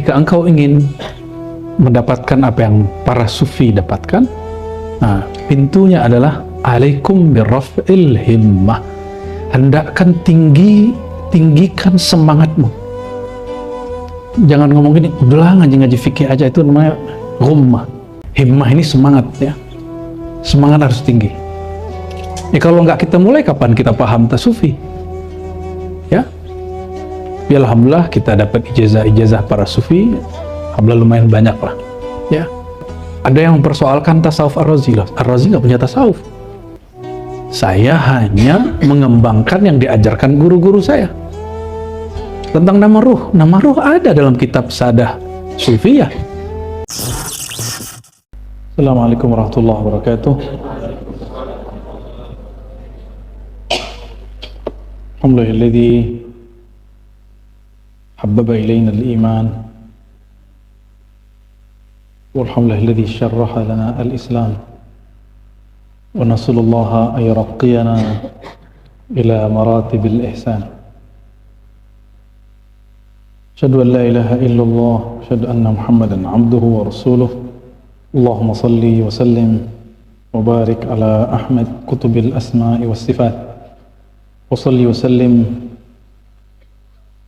Jika engkau ingin mendapatkan apa yang para sufi dapatkan, nah, pintunya adalah alaikum birraf'il himmah. Hendakkan tinggikan semangatmu. Jangan ngomong gini, udahlah ngaji fikih aja, itu namanya ghummah. Himmah ini semangat ya. Semangat harus tinggi. Ya kalau nggak kita mulai, kapan kita paham tasawuf? Ya. Ya alhamdulillah kita dapat ijazah para sufi, alhamdulillah lumayan banyak lah. Ya. Ada yang mempersoalkan tasawuf Ar-Razi. Ar-Razi nggak punya tasawuf. Saya hanya mengembangkan yang diajarkan guru-guru saya. Tentang nama ruh. Nama ruh ada dalam kitab Sadah Sufiyah. Assalamualaikum warahmatullahi wabarakatuh. Alhamdulillahilladzi habbaba ilayna al-iman. Walhamdulillahilladzi syarraha lana al-islam. Wa nasallallahu an yuraqqiyana ila maratibil ihsan. Asyhadu an la ilaha illallah, asyhadu anna Muhammadan abduhu wa rasuluh. Allahumma salli wa sallim wa barik ala Ahmad kutubil asma'i was sifat. Wa salli wa sallim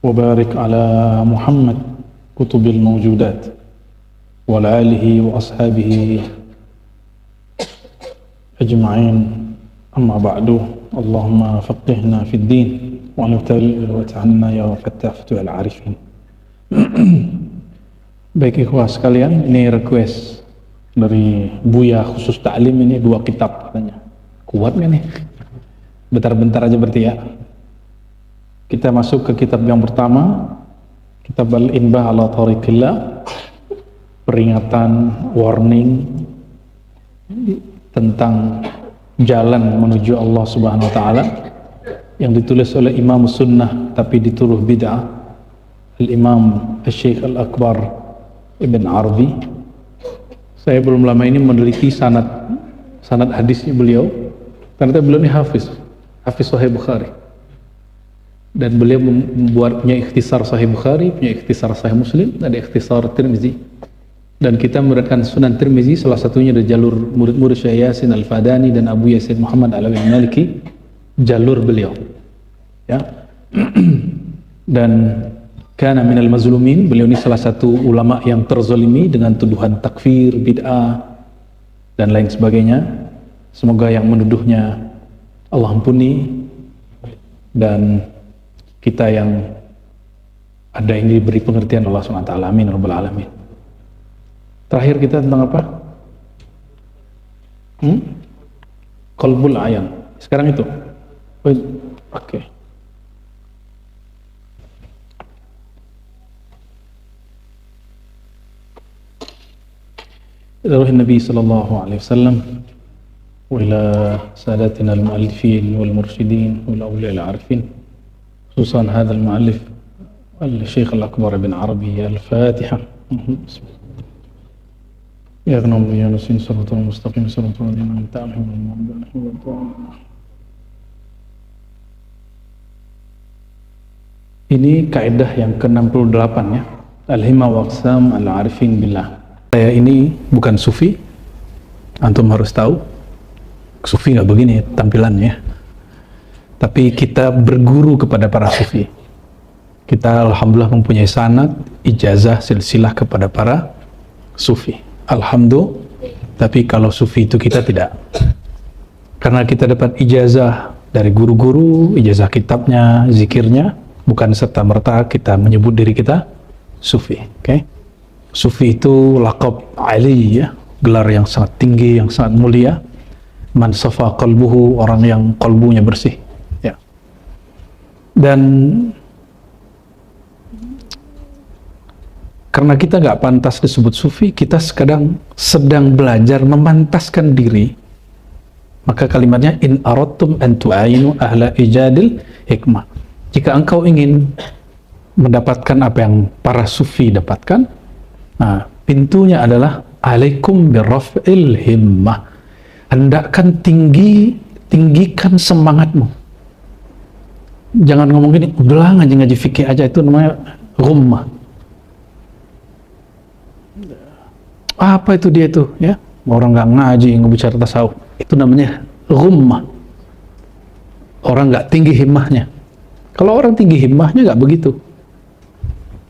wa barik ala Muhammad kutubil mawjudat wa ala alihi wa ashabihi ajma'in. Amma ba'du. Allahumma faqihna fid din wa ta'anna ya fattah al-arifin. Baik ikhwah sekalian, ini request dari Buya khusus ta'lim, ini 2 kitab katanya. Kuat gak nih? Bentar-bentar aja berarti ya. Kita masuk ke kitab yang pertama, kitab Al-Inbah ala Tariqillah, peringatan, warning tentang jalan menuju Allah Subhanahu wa taala, yang ditulis oleh Imam Sunnah tapi dituduh bid'ah, Al-Imam Al-Syekh Al-Akbar Ibn Arabi. Saya belum lama ini meneliti sanad hadisnya beliau. Ternyata beliau ini hafiz Sahih Bukhari. Dan beliau punya ikhtisar Sahih Bukhari, punya ikhtisar Sahih Muslim, ada ikhtisar Tirmizi. Dan kita memuridkan Sunan Tirmizi, salah satunya dari jalur murid-murid Syekh Yasin Al-Fadani dan Abu Yasin Muhammad Alawi Maliki, jalur beliau. Ya. Dan kana minal mazlumin, beliau ini salah satu ulama yang terzalimi dengan tuduhan takfir, bid'ah dan lain sebagainya. Semoga yang menuduhnya Allah ampuni, dan kita yang ada ini diberi pengertian Allah SWT. Amin rabbal alamin. Terakhir kita tentang apa? Qalbul ayan. Sekarang itu. Oke. روح النبي صلى الله عليه وسلم وإلى سادتنا المؤلفين والمرشدين والأولياء العارفين، خصوصا هذا المؤلف الشيخ الأكبر بن عربي. الفاتحة. يا غنم يا نسين صراط المستقيم صراط الذين أنعمت عليهم. Ini kaidah yang ke-68 ya. Al-Himma wa Aqsam al-Arifin billah. Saya ini bukan sufi, antum harus tahu. Sufi nggak begini tampilannya. Tapi kita berguru kepada para sufi. Kita alhamdulillah mempunyai sanad, ijazah, silsilah kepada para sufi. Alhamdulillah. Tapi kalau sufi itu kita tidak. Karena kita dapat ijazah dari guru-guru, ijazah kitabnya, zikirnya, bukan serta-merta kita menyebut diri kita sufi. Oke? Sufi itu laqab ali ya, gelar yang sangat tinggi, yang sangat mulia. Man safa qalbuhu, orang yang kalbunya bersih ya. Dan karena kita nggak pantas disebut sufi, kita sedang belajar memantaskan diri. Maka kalimatnya in aradtum an tu'ayinu ahla ijadil hikmah. Jika engkau ingin mendapatkan apa yang para sufi dapatkan, nah, pintunya adalah alaikum birraf'il himmah. Hendakkan tinggikan semangatmu. Jangan ngomong gini, udahlah ngaji fikih aja, itu namanya ghummah. Apa itu dia itu, ya? Orang nggak ngaji, ngebicara tasawuf, itu namanya ghummah. Orang nggak tinggi himmahnya. Kalau orang tinggi himmahnya nggak begitu.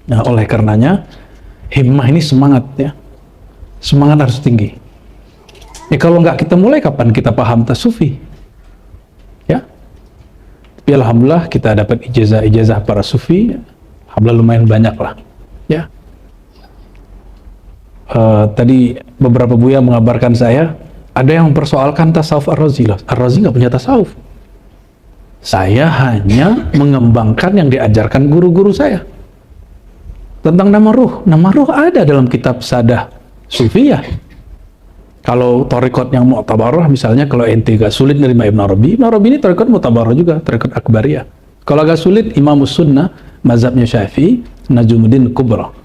Nah, oleh karenanya himmah ini semangat, ya. Semangat harus tinggi. Ya kalau nggak kita mulai, kapan kita paham tasawufi? Ya. Tapi alhamdulillah kita dapat ijazah para sufi, alhamdulillah lumayan banyak lah. Ya. Tadi beberapa buya mengabarkan saya, ada yang mempersoalkan tasawuf Ar-Razi. Ar-Razi nggak punya tasawuf. Saya hanya mengembangkan yang diajarkan guru-guru saya. Tentang nama ruh. Nama ruh ada dalam kitab Sadah Sufiyah. Kalau torikot yang mu'tabarah, misalnya kalau ente gak sulit nerima Ibn Arabi ini torikot mu'tabarah juga, torikot akbariyah. Kalau agak sulit, Imamus Sunnah, mazhabnya Syafi'i, Najumuddin Kubra.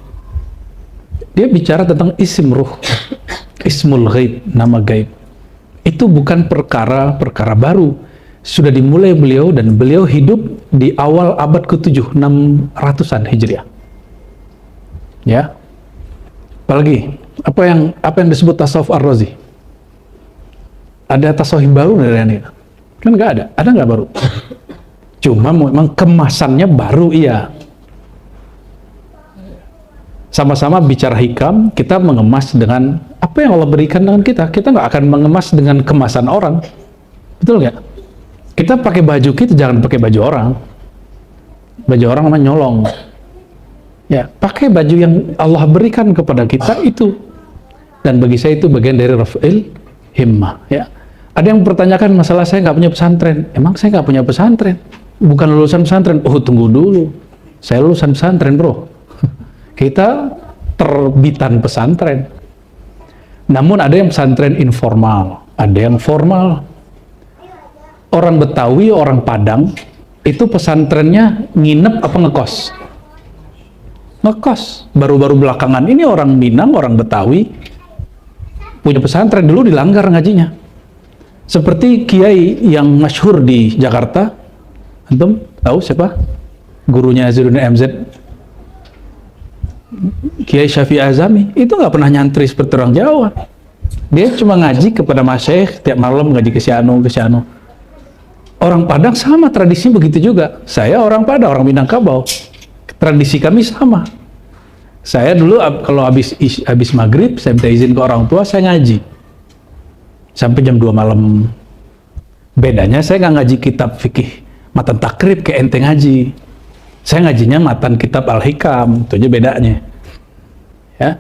Dia bicara tentang isim ruh, ismul ghaib, nama gaib. Itu bukan perkara baru. Sudah dimulai beliau, dan beliau hidup di awal abad ke-7, 600-an Hijriah. Ya. Apalagi, apa yang disebut tasawuf Ar-Razi? Ada tasawuf baru dari ini? Kan nggak ada. Ada nggak baru? Cuma memang kemasannya baru, iya. Sama-sama bicara hikam, kita mengemas dengan apa yang Allah berikan dengan kita. Kita nggak akan mengemas dengan kemasan orang. Betul nggak? Kita pakai baju kita, jangan pakai baju orang. Baju orang namanya nyolong. Ya, pakai baju yang Allah berikan kepada kita itu. Dan bagi saya itu bagian dari raf'il himmah. Ya. Ada yang mempertanyakan masalah saya nggak punya pesantren. Emang saya nggak punya pesantren? Bukan lulusan pesantren. Oh, tunggu dulu. Saya lulusan pesantren, bro. Kita terbitan pesantren. Namun ada yang pesantren informal, ada yang formal. Orang Betawi, orang Padang, itu pesantrennya nginep apa ngekos? Ngekos. Baru-baru belakangan ini orang Minang, orang Betawi, punya pesantren, dulu dilanggar ngajinya. Seperti kiai yang masyhur di Jakarta, antum tahu siapa? Gurunya Zainuddin MZ, Kiai Syafi'i Azami, itu nggak pernah nyantri seperti orang Jawa. Dia cuma ngaji kepada masyayikh, tiap malam ngaji ke Siano. Orang Padang sama, tradisi begitu juga. Saya orang Padang, orang Minangkabau. Tradisi kami sama. Saya dulu kalau habis maghrib, saya minta izin ke orang tua, saya ngaji. Sampai jam 2 malam. Bedanya saya nggak ngaji kitab fikih matan takrib kayak ente ngaji. Saya ngajinya matan kitab Al-Hikam, itu aja bedanya. Ya.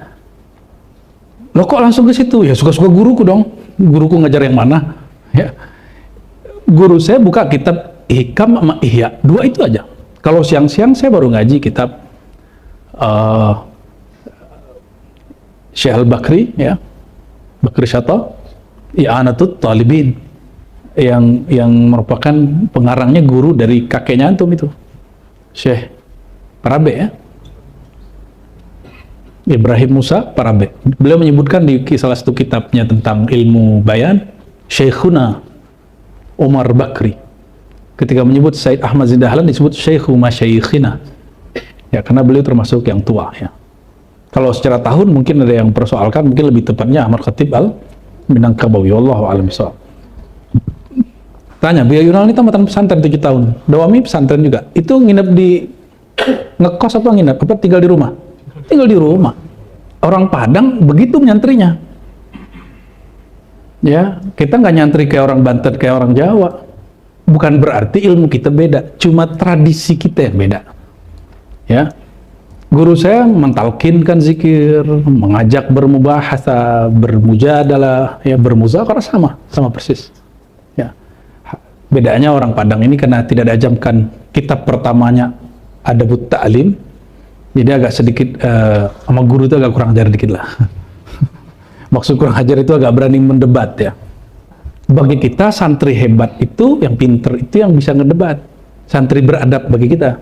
Lo kok langsung ke situ? Ya suka-suka guruku dong. Guruku ngajar yang mana? Ya. Guru saya buka kitab Hikam sama Ihya, dua itu aja. Kalau siang-siang saya baru ngaji kitab Syekh Al-Bakri, ya, Bakri Syata, I'anatut Talibin, yang merupakan pengarangnya guru dari kakeknya antum itu, Syekh Parabe, ya, Ibrahim Musa Parabe. Beliau menyebutkan di salah satu kitabnya tentang ilmu bayan, Syekhuna Umar Bakri, ketika menyebut Said Ahmad Zindahlan disebut Syekhu Masyayikhina, ya, karena beliau termasuk yang tua, ya. Kalau secara tahun mungkin ada yang persoalkan, mungkin lebih tepatnya Ahmad Khatib Al-Minangkabawi, wallahu a'lam bishawab. Tanya, Buya Yunal ini tamatan pesantren 7 tahun, Dawami pesantren juga, itu nginep di ngekos apa nginep? Apa tinggal di rumah? Tinggal di rumah. Orang Padang begitu menyantrinya. Ya, kita nggak nyantri kayak orang Banten, kayak orang Jawa. Bukan berarti ilmu kita beda, cuma tradisi kita yang beda. Ya, guru saya mentalkinkan zikir, mengajak bermubahasa, bermujadalah, ya, bermuzakarah sama persis. Ya, bedanya orang Padang ini karena tidak diajarkan kitab pertamanya Adabut Ta'lim, jadi agak sedikit sama guru itu agak kurang ajar dikit lah. Maksud kurang ajar itu agak berani mendebat, ya. Bagi kita santri hebat itu, yang pinter itu yang bisa ngedebat. Santri beradab bagi kita.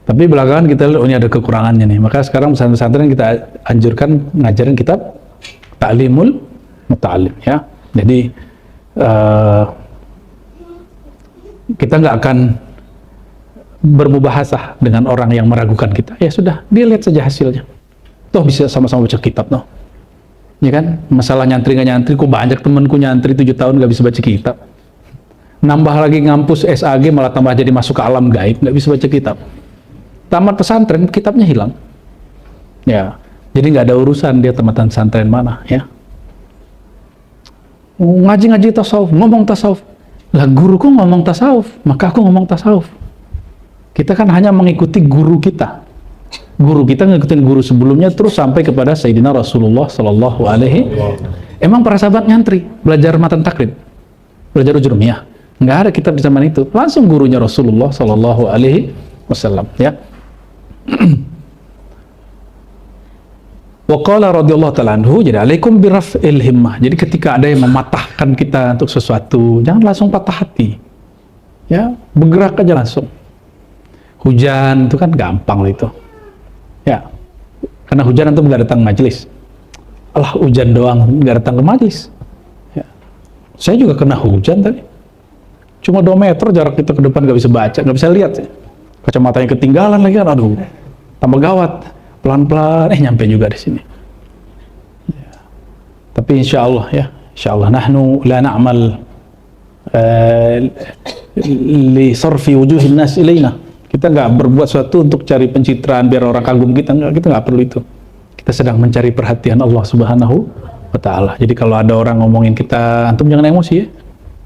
Tapi belakangan kita lihat, oh ini ada kekurangannya nih. Maka sekarang pesantren kita anjurkan ngajarin kitab Ta'limul Muta'allim, ya. Jadi kita nggak akan bermubahasah dengan orang yang meragukan kita. Ya sudah, dia lihat saja hasilnya. Toh bisa sama-sama baca kitab, no. Ya kan? Masalah nyantri nggak nyantri, kok banyak temanku nyantri 7 tahun nggak bisa baca kitab. Nambah lagi ngampus SAG malah tambah jadi masuk ke alam gaib, nggak bisa baca kitab. Tamat pesantren, kitabnya hilang. Ya, jadi nggak ada urusan dia tamatan pesantren mana, ya. Ngaji-ngaji tasawuf, ngomong tasawuf. Lah guruku ngomong tasawuf, maka aku ngomong tasawuf. Kita kan hanya mengikuti guru kita. Guru kita ngikutin guru sebelumnya terus sampai kepada Sayyidina Rasulullah Sallallahu Alaihi. Emang para sahabat nyantri belajar matan taklid, belajar ujurumiyah. Nggak ada kitab di zaman itu. Langsung gurunya Rasulullah Sallallahu Alaihi Wasallam. Ya. Waqala radhiyallahu ta'ala anhu, jadi alaikum biraf'il himmah. Jadi ketika ada yang mematahkan kita untuk sesuatu, jangan langsung patah hati. Ya, bergerak aja langsung. Hujan itu kan gampang itu. Ya. Karena hujan itu nggak datang majelis. Alah, hujan doang nggak datang ke majelis. Ya. Saya juga kena hujan tadi. Cuma 2 meter jarak kita ke depan, nggak bisa baca, nggak bisa lihat. Kacamatanya ketinggalan lagi kan, aduh, tambah gawat. Pelan-pelan, nyampe juga di sini. Ya. Tapi insya Allah ya, insya Allah, nahnu la na'mal li sarfi wujuhin nas ilaina. Kita nggak berbuat sesuatu untuk cari pencitraan biar orang kagum kita, kita nggak perlu itu. Kita sedang mencari perhatian Allah Subhanahu wa Ta'ala. Jadi kalau ada orang ngomongin kita, antum jangan emosi ya,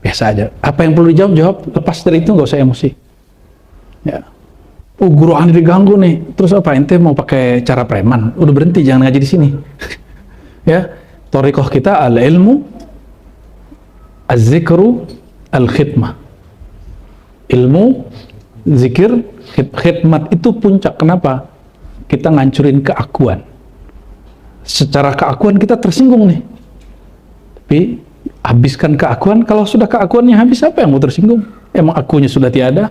biasa aja. Apa yang perlu dijawab, jawab. Lepas dari itu nggak usah emosi. Ya. Oh, guru aneh diganggu nih. Terus apa? Ente mau pakai cara preman? Udah berhenti, jangan ngaji di sini. Ya, thariqah kita al-ilmu, az-zikru, al-khidmah. Ilmu, zikir, khidmat itu puncak. Kenapa? Kita ngancurin keakuan. Secara keakuan kita tersinggung nih. Tapi habiskan keakuan. Kalau sudah keakuannya habis, apa yang mau tersinggung? Emang akunya sudah tiada.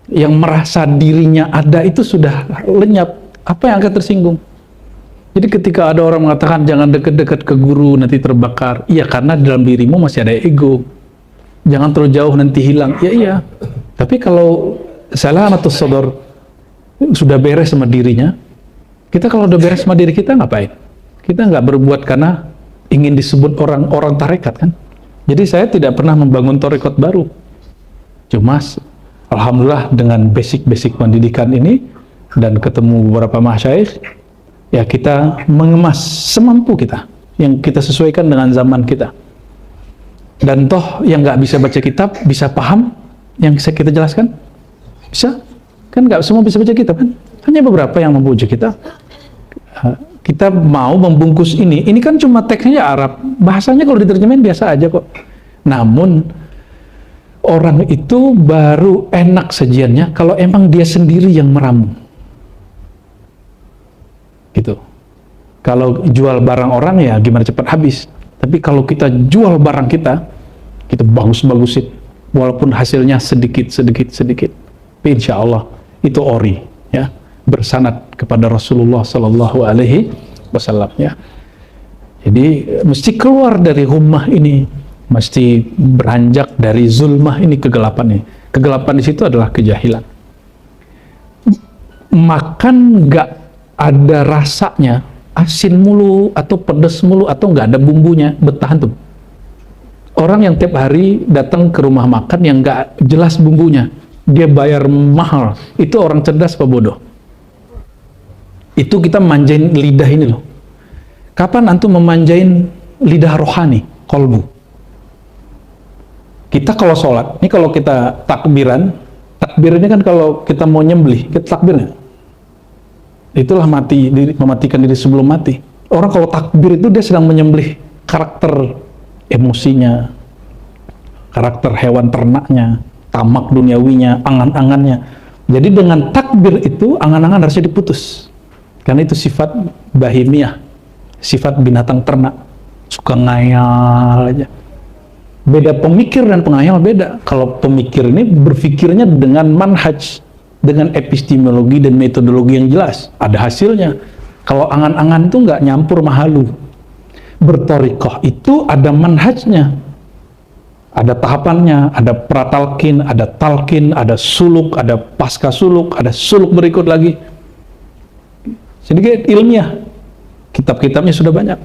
Yang merasa dirinya ada itu sudah lenyap, apa yang akan tersinggung? Jadi ketika ada orang mengatakan jangan dekat-dekat ke guru nanti terbakar, iya karena dalam dirimu masih ada ego. Jangan terlalu jauh nanti hilang, ya iya. Tapi kalau salah atau sadar sudah beres sama dirinya, kita kalau udah beres sama diri kita ngapain? Kita nggak berbuat karena ingin disebut orang tarekat kan? Jadi saya tidak pernah membangun tarekat baru, cuma alhamdulillah dengan basic pendidikan ini dan ketemu beberapa masyayikh, ya kita mengemas semampu kita yang kita sesuaikan dengan zaman kita. Dan toh yang nggak bisa baca kitab bisa paham yang bisa kita jelaskan? Bisa? Kan nggak semua bisa baca kitab kan? Hanya beberapa yang mampu baca kitab. Kita mau membungkus ini kan cuma teksnya Arab, bahasanya kalau diterjemahin biasa aja kok. Namun orang itu baru enak sajiannya kalau emang dia sendiri yang meramu. Gitu. Kalau jual barang orang ya gimana cepat habis. Tapi kalau kita jual barang kita bagus-bagusin, walaupun hasilnya sedikit. Tapi insya Allah itu ori, ya, bersanad kepada Rasulullah Sallallahu Alaihi Wasallam, ya. Jadi mesti keluar dari hummah ini. Mesti beranjak dari zulmah ini, kegelapan ini. Kegelapan di situ adalah kejahilan. Makan nggak ada rasanya, asin mulu atau pedas mulu atau nggak ada bumbunya, bertahan tuh. Orang yang tiap hari datang ke rumah makan yang nggak jelas bumbunya, dia bayar mahal, itu orang cerdas apa bodoh? Itu kita manjain lidah ini loh. Kapan antum memanjain lidah rohani, kolbu? Kita kalau sholat, ini kalau kita takbir ini kan kalau kita mau nyembelih, kita takbirnya. Itulah mematikan diri sebelum mati. Orang kalau takbir itu dia sedang menyembelih karakter emosinya, karakter hewan ternaknya, tamak duniawinya, angan-angannya. Jadi dengan takbir itu, angan-angan harusnya diputus. Karena itu sifat bahimiyah, sifat binatang ternak, suka ngayal aja. Beda pemikir dan pengayal beda. Kalau pemikir ini berpikirnya dengan manhaj, dengan epistemologi dan metodologi yang jelas, ada hasilnya. Kalau angan-angan itu nggak nyampur mahalu. Berthariqah itu ada manhajnya, ada tahapannya, ada pratalkin, ada talkin, ada suluk, ada pasca suluk, ada suluk berikut lagi. sedikit ilmiah. Kitab-kitabnya sudah banyak.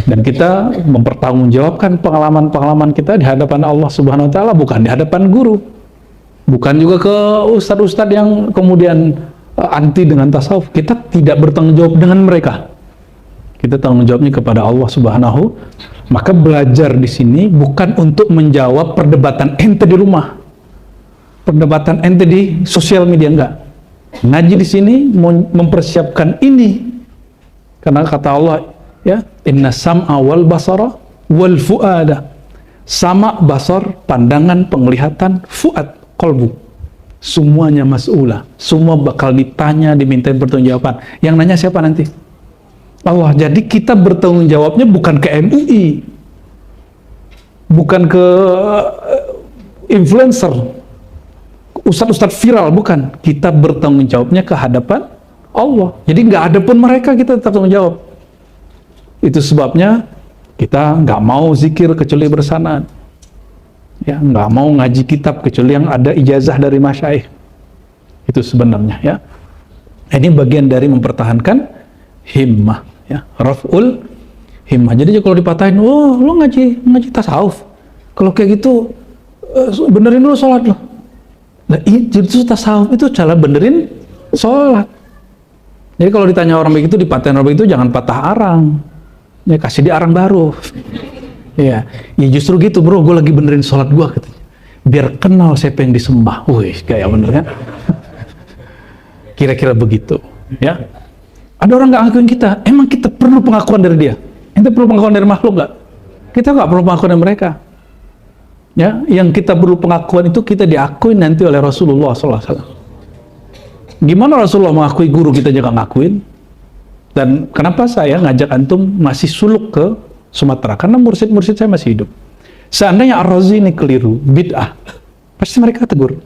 Dan kita mempertanggungjawabkan pengalaman-pengalaman kita di hadapan Allah Subhanahu wa taala, bukan di hadapan guru. Bukan juga ke ustadz-ustadz yang kemudian anti dengan tasawuf. Kita tidak bertanggung jawab dengan mereka. Kita tanggung jawabnya kepada Allah Subhanahu. Maka belajar di sini bukan untuk menjawab perdebatan ente di rumah, perdebatan ente di sosial media, enggak. Ngaji di sini mempersiapkan ini. Karena kata Allah, ya, inna sam'a wal basara wal fu'ada. Sama, basar, pandangan, penglihatan, fuad, kolbu, semuanya mas'ulah, semua bakal ditanya, diminta pertanggungjawaban. Yang nanya siapa nanti? Allah. Jadi kita bertanggung jawabnya bukan ke MUI, bukan ke influencer, ustadz-ustadz viral, bukan. Kita bertanggung jawabnya ke hadapan Allah. Jadi nggak ada pun mereka, kita bertanggung jawab. Itu sebabnya kita nggak mau zikir kecuali bersanad. Ya, nggak mau ngaji kitab kecuali yang ada ijazah dari masyayikh. Itu sebenarnya, ya. Ini bagian dari mempertahankan himmah, ya. Raf'ul himmah. Jadi kalau dipatahin, oh lo ngaji tasawuf, kalau kayak gitu benerin dulu sholat lo. Nah, itu tasawuf itu cara benerin sholat. Jadi kalau ditanya orang begitu, dipatahin orang begitu, jangan patah arang, ya, kasih dia arang baru. Ya, ya justru gitu bro, gue lagi benerin sholat gue, katanya, biar kenal siapa yang disembah. Wih, kayak bener kan? Kira-kira begitu, ya. Ada orang nggak ngakuin kita, emang kita perlu pengakuan dari dia? Kita perlu pengakuan dari makhluk nggak? Kita nggak perlu pengakuan dari mereka. Ya, yang kita perlu pengakuan itu kita diakui nanti oleh Rasulullah SAW. Gimana Rasulullah mengakui, guru kita juga ngakuin? Dan kenapa saya ngajak antum masih suluk ke Sumatera? Karena mursyid-mursyid saya masih hidup. Seandainya Ar-Razi ini keliru, bid'ah, pasti mereka tegur.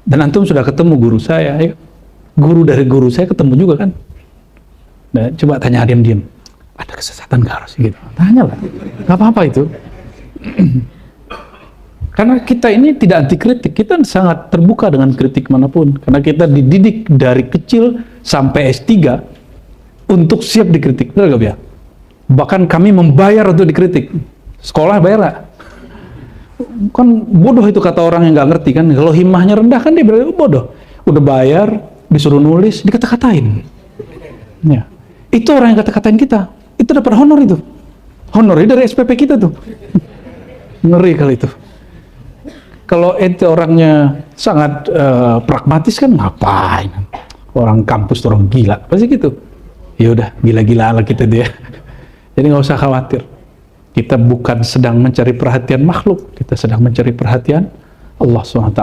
Dan antum sudah ketemu guru saya, ya. Guru dari guru saya ketemu juga kan. Nah, coba tanya diam-diam, ada kesesatan nggak harus gitu? Tanya lah, nggak apa-apa itu. Karena kita ini tidak anti kritik, kita sangat terbuka dengan kritik manapun. Karena kita dididik dari kecil sampai S3 untuk siap dikritik, benar gak ya? Bahkan kami membayar untuk dikritik. Sekolah bayar nggak? Kan bodoh itu kata orang yang nggak ngerti kan. Kalau himmahnya rendah kan dia berarti bodoh. Udah bayar, disuruh nulis, dikata-katain. Ya. Itu orang yang kata-katain kita. Itu dapat honor itu. Honornya dari SPP kita tuh. Ngeri kali itu. Kalau itu orangnya sangat pragmatis kan ngapain? Orang kampus orang gila, pasti gitu. Ya udah, gila-gila lah kita dia. Jadi nggak usah khawatir. Kita bukan sedang mencari perhatian makhluk, kita sedang mencari perhatian Allah SWT.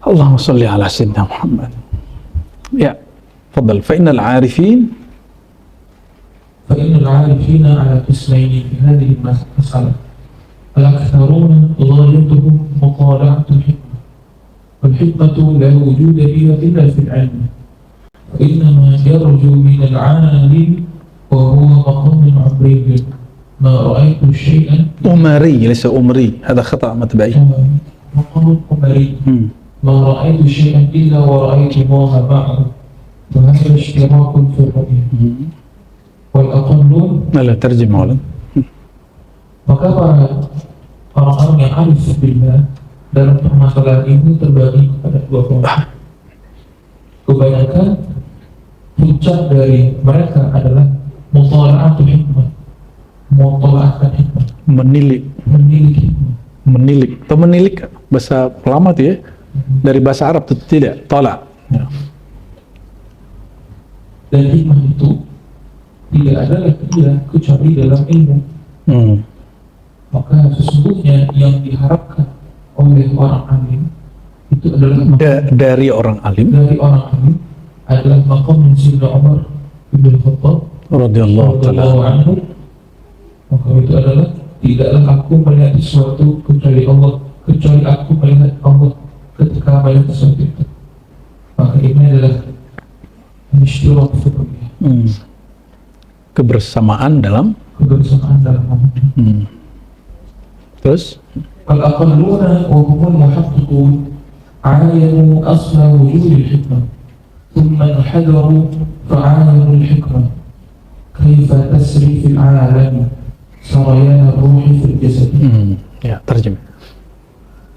Allahumma sholli ala sayyidina Muhammad. Ya, fadal. Fa'innal 'arifin ala qismaini fi hadhihi al-mas'alah. Al-aktharuna ghayatuhum mutala'atul hikmah. Wal hikmatu la wujuda fiha illa fil 'ilm. Wa innama yarju min al-'alim wa huwa maqamun 'abriyy. ما رأيت شيئا أمري ليس أمري، هذا خطأ مطبعي. مقام أمري ما رأيت شيئا إلا ورأيت الله معه وهذا اشتراك في الرؤية والأقلون لا ترجم أولا. Maka para orang-orang yang arif billah dalam permasalahan ini terbagi kepada dua kelompok. Kebanyakan puncak dari mereka adalah mutala'atul hikmah, mutola'akan hikmah, menilik atau menilik bahasa lama tuh ya, dari bahasa Arab itu tidak tolak ya. Dan hikmah itu tidak ada lagi kecuali dalam ilmu. Maka sesungguhnya yang diharapkan oleh orang alim itu adalah dari orang alim adalah maqam Sayyidina Umar bin Khattab radhiyallahu anhu. Maka itu adalah tidaklah aku melihat sesuatu kecuali aku melihat Allah ketika melihat sesuatu itu. Maka ini adalah istilah kebersamaan dalam Allah. Terus al-aqalluna wa humul muhaqqiqun ayanu asla wujudil hikmah ثم انحدروا فعاينوا الحكمة كيف تسري في العالم سريان الروح في الجسد. Ya, terjem.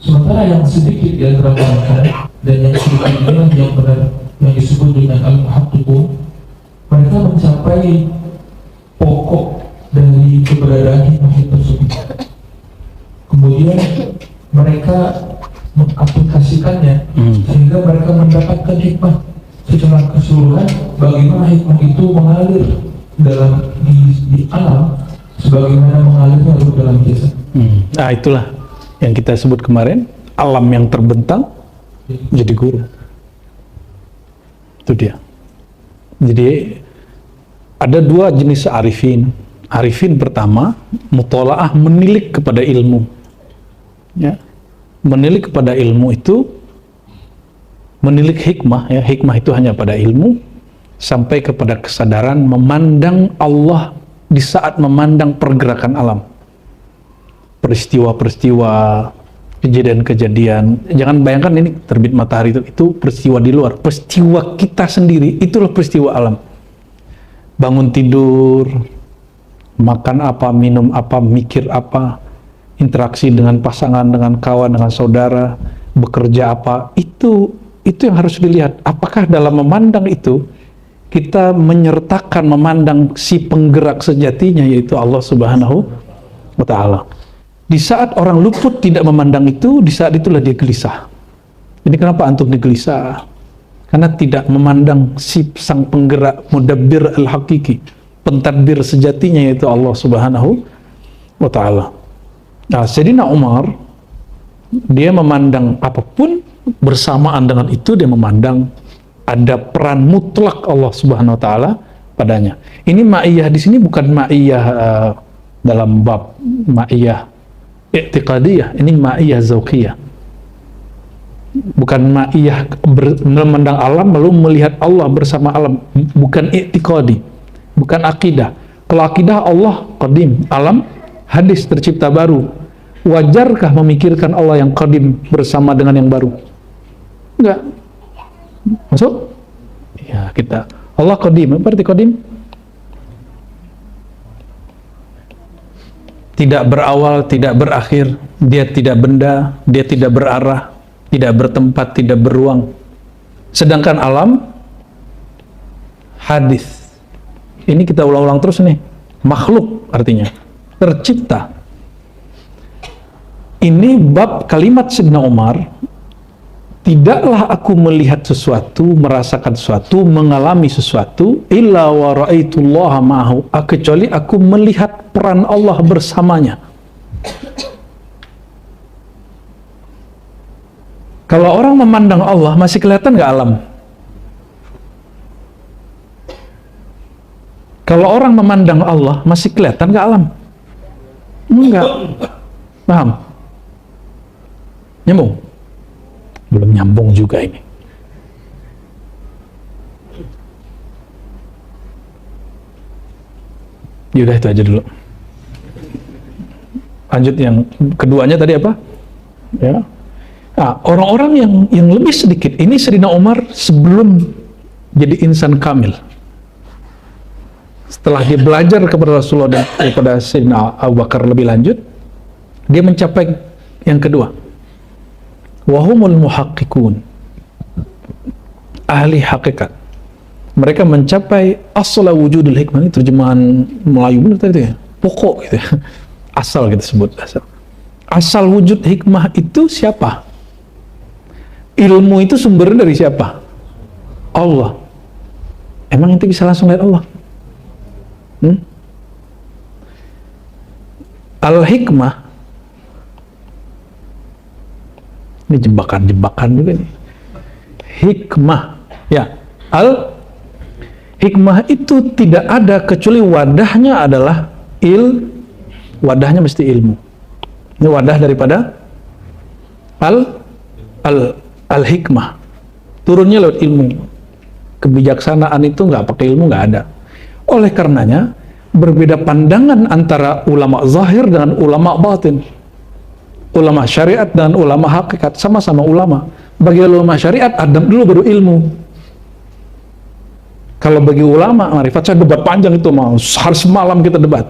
Sementara yang sedikit di antara mereka dan yang sedikit inilah yang benar yang disebut dengan al-muhaqqiqun, mereka mencapai pokok dari keberadaan hikmah tersebut. Kemudian mereka mengaplikasikannya sehingga mereka mendapatkan hikmah secara keseluruhan, bagaimana hikmah itu mengalir dalam di alam sebagaimana mengalirnya ruh dalam jasad. Nah, itulah yang kita sebut kemarin, alam yang terbentang jadi guru. Itu dia. Jadi ada dua jenis arifin. Arifin pertama, mutola'ah, menilik kepada ilmu. Ya. Menilik kepada ilmu itu, menilik hikmah, ya. Hikmah itu hanya pada ilmu, sampai kepada kesadaran memandang Allah di saat memandang pergerakan alam. Peristiwa-peristiwa, kejadian-kejadian. Jangan bayangkan ini terbit matahari itu peristiwa di luar. Peristiwa kita sendiri, itulah peristiwa alam. Bangun tidur, makan apa, minum apa, mikir apa, interaksi dengan pasangan, dengan kawan, dengan saudara, bekerja apa, itu yang harus dilihat. Apakah dalam memandang itu kita menyertakan memandang si penggerak sejatinya, yaitu Allah Subhanahu wa Ta'ala. Di saat orang luput tidak memandang itu, di saat itulah dia gelisah. Ini kenapa antum gelisah? Karena tidak memandang si sang penggerak, mudabbir al-hakiki, pentadbir sejatinya, yaitu Allah Subhanahu wa Ta'ala. Nah, Sayyidina Umar, dia memandang apapun, bersamaan dengan itu dia memandang ada peran mutlak Allah Subhanahu wa Ta'ala padanya. Ini ma'iyah di sini bukan ma'iyah dalam bab ma'iyah i'tiqadiyah, ini ma'iyah zauqiyah. Bukan ma'iyah memandang alam lalu melihat Allah bersama alam, bukan i'tiqadi, bukan akidah. Kalau akidah Allah qadim, alam hadis tercipta baru. Wajarkah memikirkan Allah yang qadim bersama dengan yang baru? Enggak. Masuk? Ya, kita Allah qadim, apa arti qadim? Tidak berawal, tidak berakhir, dia tidak benda, dia tidak berarah, tidak bertempat, tidak beruang. Sedangkan alam hadis. Ini kita ulang-ulang terus nih. Makhluk artinya, tercipta. Ini bab kalimat Sayyidina Umar, tidaklah aku melihat sesuatu, merasakan sesuatu, mengalami sesuatu, illa wa ra'aitullaha ma'ahu, kecuali aku melihat peran Allah bersamanya. Kalau orang memandang Allah, masih kelihatan nggak alam? Kalau orang memandang Allah, masih kelihatan nggak alam? Enggak. Paham? Nyambung? Belum nyambung juga ini. Yaudah, itu aja dulu. Lanjut yang keduanya tadi apa? Ya. Nah, orang-orang yang lebih sedikit, ini Sayyidina Umar sebelum jadi insan kamil. Setelah dia belajar kepada Rasulullah dan kepada Sayyidina Abu Bakar lebih lanjut, dia mencapai yang kedua. Wahumul muhaqqiqun, ahli hakikat. Mereka mencapai asla wujudul hikmah. Ini terjemahan Melayu benar tadi ya, pokok gitu ya. Asal kita sebut asal wujud hikmah itu siapa? Ilmu itu sumbernya dari siapa? Allah. Emang ente bisa langsung lihat Allah? Al-hikmah, ini jebakan-jebakan juga nih. Hikmah, ya. Hikmah itu tidak ada kecuali wadahnya adalah wadahnya mesti ilmu. Ini wadah daripada al-hikmah. Turunnya lewat ilmu. Kebijaksanaan itu nggak pakai ilmu, nggak ada. Oleh karenanya berbeda pandangan antara ulama zahir dengan ulama batin. Ulama syariat dan ulama hakikat, sama-sama ulama. Bagi ulama syariat, Adam dulu baru ilmu. Kalau bagi ulama marifat, saya debat panjang itu, mau harus semalam kita debat.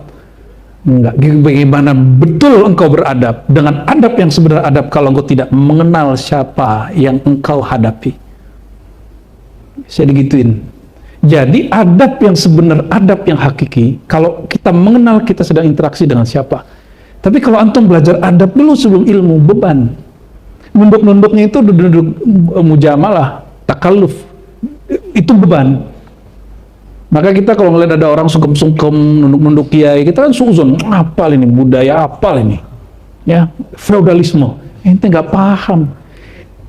Enggak, bagaimana betul engkau beradab dengan adab yang sebenarnya adab kalau engkau tidak mengenal siapa yang engkau hadapi. Saya digituin. Jadi adab yang sebenar, adab yang hakiki, kalau kita mengenal kita sedang interaksi dengan siapa. Tapi kalau antum belajar adab dulu sebelum ilmu, beban. Nunduk-nunduknya itu duduk mujamalah, takalluf, itu beban. Maka kita kalau ngeliat ada orang sungkem-sungkem, nunduk-nunduk kiai, kita kan suzon, apal ini, budaya apal ini, ya, feodalisme, ente nggak paham.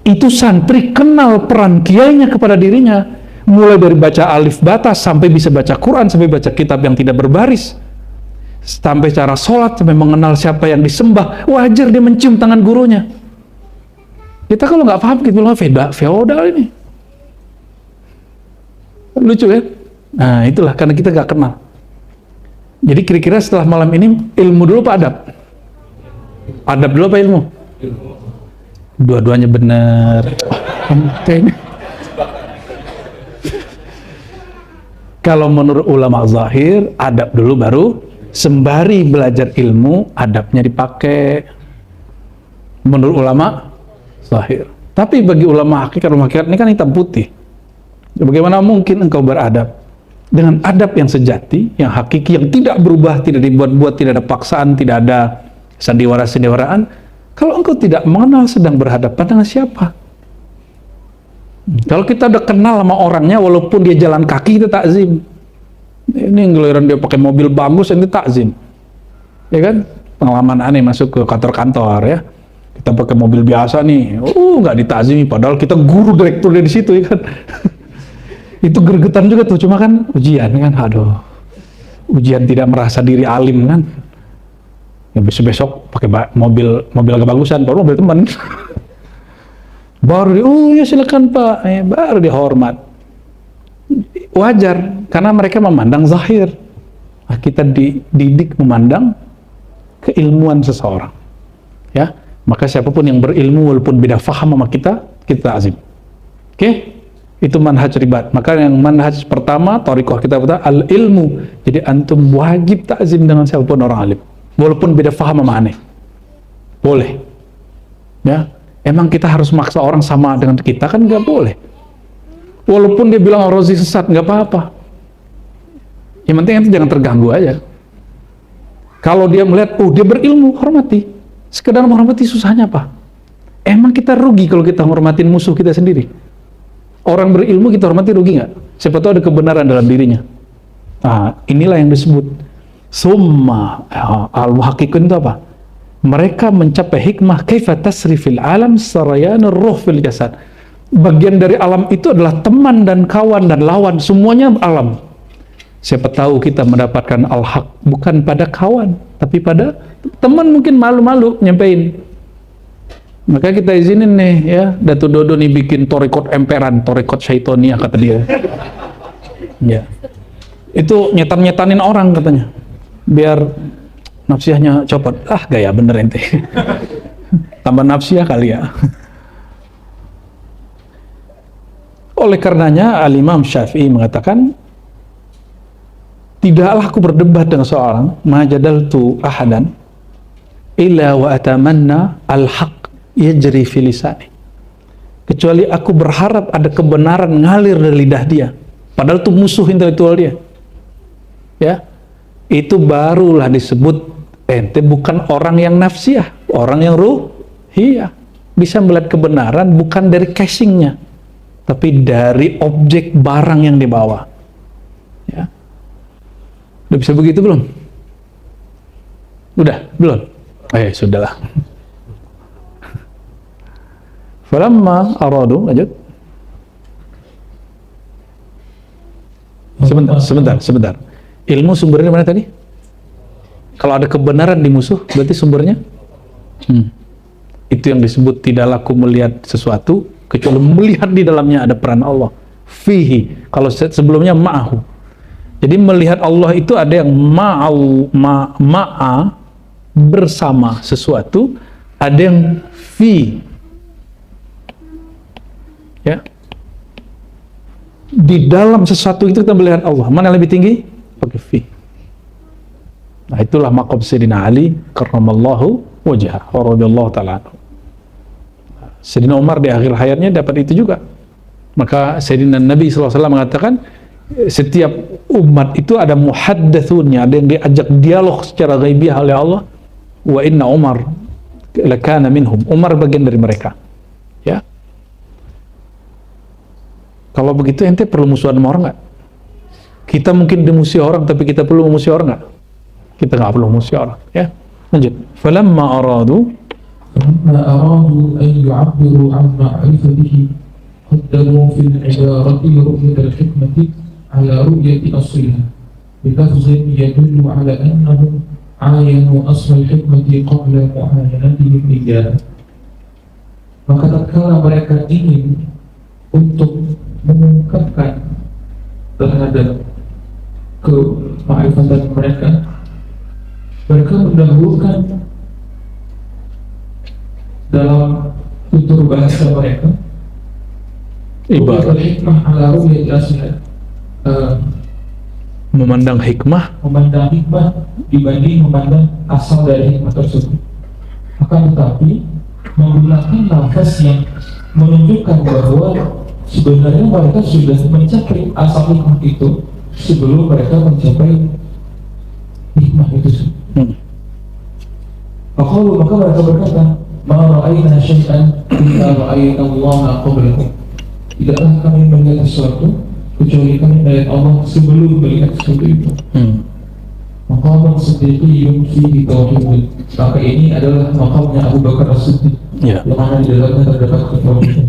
Itu santri kenal peran kiainya kepada dirinya, mulai dari baca alif batas, sampai bisa baca Quran, sampai baca kitab yang tidak berbaris, sampai cara sholat, sampai mengenal siapa yang disembah, wajar dia mencium tangan gurunya. Kita kalau nggak paham, kita bilang feodal ini. Lucu ya? Nah itulah, karena kita gak kenal. Jadi kira-kira setelah malam ini ilmu dulu apa adab? Adab dulu apa ilmu? Dua-duanya benar. Kalau menurut ulama zahir, adab dulu baru sembari belajar ilmu, adabnya dipakai. Menurut ulama zahir. Tapi bagi ulama hakikat ini kan hitam putih. Bagaimana mungkin engkau beradab dengan adab yang sejati, yang hakiki, yang tidak berubah, tidak dibuat-buat, tidak ada paksaan, tidak ada sandiwara-sandiwaraan, kalau engkau tidak mengenal sedang berhadapan dengan siapa. Kalau kita udah kenal sama orangnya, walaupun dia jalan kaki, kita takzim. Ini giliran dia pakai mobil bagus, ini takzim. Ya kan? Pengalaman aneh masuk ke kantor-kantor ya. Kita pakai mobil biasa nih, nggak ditakzimi, padahal kita guru direktur di situ ya kan. Itu gregetan juga tuh, cuma kan ujian kan, aduh, ujian tidak merasa diri alim kan, ya besok pakai mobil agak bagusan, baru mobil teman, baru ya silakan pak, baru dihormat, wajar, karena mereka memandang zahir, kita dididik memandang keilmuan seseorang, ya, maka siapapun yang berilmu walaupun beda faham sama kita azim, oke? Itu manhaj ribat. Maka yang manhaj pertama, thariqah kita al-ilmu. Jadi antum wajib takzim dengan siapapun orang alim, walaupun beda faham sama aneh. Boleh. Ya, emang kita harus maksa orang sama dengan kita kan nggak boleh. Walaupun dia bilang Rozi sesat, nggak apa-apa. Yang penting itu jangan terganggu aja. Kalau dia melihat, dia berilmu, hormati. Sekedar menghormati, susahnya apa? Emang kita rugi kalau kita hormatin musuh kita sendiri? Orang berilmu kita hormati, rugi nggak? Siapa tahu ada kebenaran dalam dirinya. Nah, inilah yang disebut summa al-muhaqqiqun itu apa? Mereka mencapai hikmah kaifa tasrifil alam sarayanur ruh fil jasad. Bagian dari alam itu adalah teman dan kawan dan lawan, semuanya alam. Siapa tahu kita mendapatkan al-haq bukan pada kawan, tapi pada teman. Mungkin malu-malu nyampein. Maka kita izinin nih ya, Datu Dodo nih bikin torikot emperan, torikot syaitonia kata dia. Ya. Itu nyetan-nyetanin orang katanya. Biar nafsiahnya copot. Gaya bener ente. Tambah nafsiah kali ya. Oleh karenanya Al-Imam Syafi'i mengatakan, tidaklah aku berdebat dengan seorang, majadaltu ahadan illa wa atamanna al-haq yajri fi lisani, kecuali aku berharap ada kebenaran ngalir dari lidah dia, padahal itu musuh intelektual dia. Ya, itu barulah disebut ente bukan orang yang nafsiyah, orang yang ruhiyah, bisa melihat kebenaran bukan dari casingnya, tapi dari objek barang yang dibawa. Ya, udah bisa begitu belum? Udah belum? Sudahlah. Falamma aradu, lanjut. Sebentar. Ilmu sumbernya mana tadi? Kalau ada kebenaran di musuh, berarti sumbernya? Itu yang disebut tidak laku melihat sesuatu, kecuali melihat di dalamnya ada peran Allah. Fihi, kalau sebelumnya ma'ahu. Jadi melihat Allah itu ada yang ma'a, bersama sesuatu, ada yang fi. Ya, di dalam sesuatu itu kita melihat Allah. Mana yang lebih tinggi? Pakai fi. Nah, itulah maqam Sayyidina Ali karramallahu wajhah wa radhiyallahu ta'ala anhu. Sayyidina Umar di akhir hayatnya dapat itu juga. Maka Sayyidina Nabi SAW mengatakan, setiap umat itu ada muhaddatsunnya, ada yang diajak dialog secara ghaibiyah oleh Allah. Wa inna Umar lakana minhum. Umar bagian dari mereka. Ya. Kalau begitu ente perlu musuhan sama orang nggak? Kita mungkin dimusuhi orang, tapi kita perlu memusuhi orang nggak? Kita nggak perlu musuhi orang. Ya. Lanjut. Falamma aradu أن يعبروا عن معرفته قدموا في العبارة رؤية الحكمة على رؤية أصلها بلفظ يدل على أنهم عاينوا أصل الحكمة قبل معاينتهم إياها. Maka tatkala mereka ingin untuk mengungkapkan terhadap kemakrifatan mereka mendahulukan dalam tutur bahasa mereka ibarat hikmah ala ru'yati asliha, memandang hikmah dibanding memandang asal dari hikmah tersebut. Akan tetapi menggunakan lafaz yang menunjukkan bahwa sebenarnya mereka sudah mencapai asal hikmah itu sebelum mereka mencapai hikmah itu. Maka mereka berkata, ma ra'ayna syai'an illa ra'ayna Allah qablahu. Tidaklah kami melihat sesuatu kecuali kami melihat Allah sebelum melihat sesuatu itu. Maqam siddiqiyyun fihi tauhid. Maka ini adalah maqamnya Abu Bakar As-Siddiq, yang mana di dalamnya terdapat ketauhidan.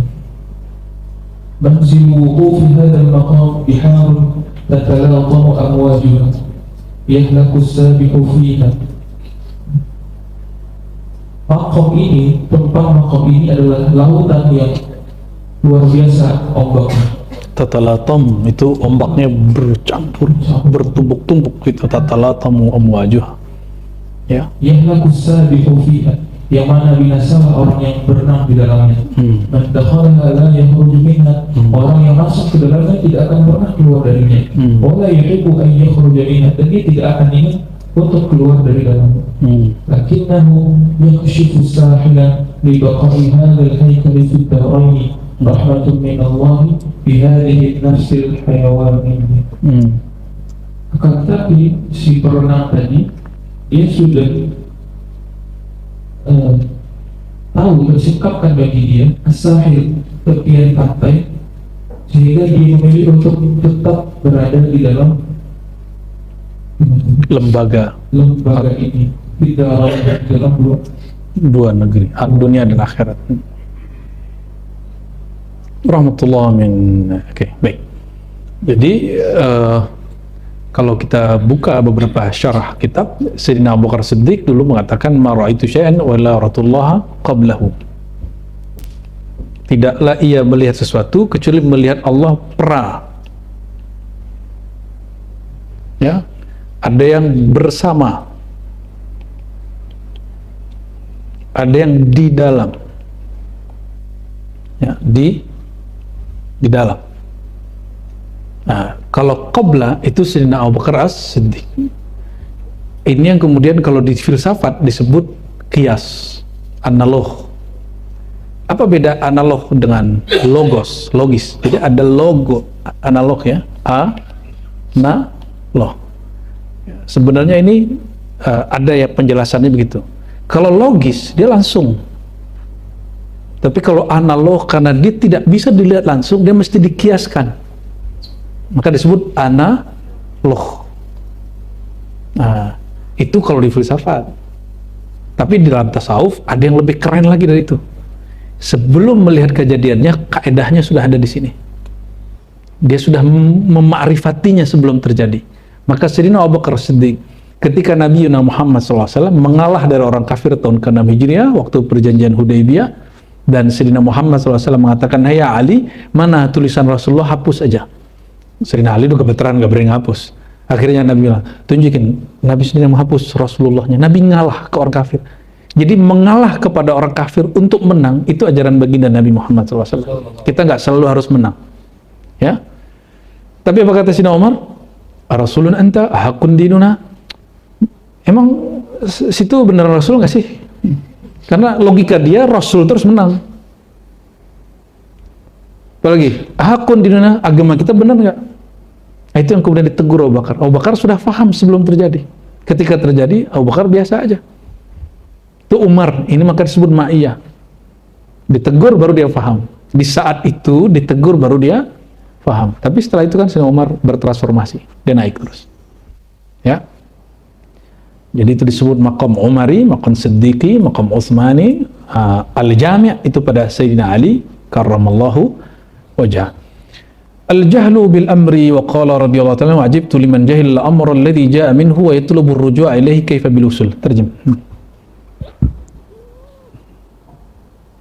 Manzilu wuqufi hadzal maqam biharun tatalaqamu amwajuha yahlaku as-sabiqu fiha. Tempat maqam ini adalah lautan yang luar biasa ombaknya. Tatalatam itu ombaknya bercampur, bertumpuk-tumpuk gitu. Tatalatamu amwajuh. Ya. Yahlaku as-sabiqu fiha, yang mana binasalah orang yang berenang di dalamnya. Man dakhalaha la yakhruju minha, orang yang masuk ke dalamnya tidak akan pernah keluar darinya. Wa la yuhibbu an yakhruja minha, dan dia tidak akan ingin untuk keluar dari dalamnya. Lakinnahu yakshifu sahila li baqa'i hadzal haykal fi ad-darain rahmatun min Allah bi hadhihi an-nafs al-hayawaniyah. Akan tetapi si perenang tadi dia sudah tahu, tersikapkan bagi dia as-sahil, tepian pantai, sehingga dia memilih untuk tetap berada di dalam lembaga ini, di dalam dua negeri, dunia dan akhirat. Rahmatullah min. Oke, baik. Jadi kalau kita buka beberapa syarah kitab, Sayyidina Abu Bakar Siddiq dulu mengatakan ma ra'aitu syai'an wa la ra'atullaha qablahu. Tidaklah ia melihat sesuatu kecuali melihat Allah ya. Ada yang bersama, ada yang di dalam, ya, di dalam. Nah, kalau qabla itu Sayyidina Abu Bakar As-Siddiq. Ini yang kemudian kalau di filsafat disebut qiyas, analog. Apa beda analog dengan logis? Jadi ada logo analog, ya, analog. Sebenarnya ini ada ya penjelasannya begitu. Kalau logis dia langsung, tapi kalau analog karena dia tidak bisa dilihat langsung, dia mesti dikiaskan, maka disebut analog. Nah, itu kalau di filsafat. Tapi di dalam tasawuf ada yang lebih keren lagi dari itu. Sebelum melihat kejadiannya, kaedahnya sudah ada di sini. Dia sudah memakrifatinya sebelum terjadi. Maka Sayyidina Abu Bakar Siddiq ketika Nabi Muhammad SAW mengalah dari orang kafir tahun ke-6 Hijriah waktu perjanjian Hudaybiyah, dan Sayyidina Muhammad SAW mengatakan, "Hai Ali, mana tulisan Rasulullah, hapus aja." Sayyidina Ali udah kebetulan gak berani ngapus. Akhirnya Nabi bilang, tunjukin. Nabi sendiri menghapus Rasulullahnya. Nabi ngalah ke orang kafir. Jadi mengalah kepada orang kafir untuk menang, itu ajaran baginda Nabi Muhammad SAW. Kita nggak selalu harus menang, ya. Tapi apa kata Sayyidina Umar? Rasulun anta, hakun dinuna. Emang situ benar Rasul nggak sih? Karena logika dia Rasul terus menang. Apalagi, hakun dinuna, agama kita benar nggak? Nah, itu yang kemudian ditegur Abu Bakar. Abu Bakar sudah paham sebelum terjadi. Ketika terjadi, Abu Bakar biasa aja. Itu Umar, ini maka disebut ma'iyah. Ditegur baru dia paham. Di saat itu ditegur baru dia paham. Tapi setelah itu kan Sayyidina Umar bertransformasi, dia naik terus. Ya. Jadi itu disebut maqam Umari, maqam Siddiqi, maqam Utsmani, al-jami' itu pada Sayyidina Ali karramallahu wajhah. Al-jahlu bil amri wa qala radhiyallahu ta'ala wajibtu liman jahila al-amra alladhi ja'a minhu wa yatlubu ar-ruju'a ilayhi kaifa bil usul. Terjem.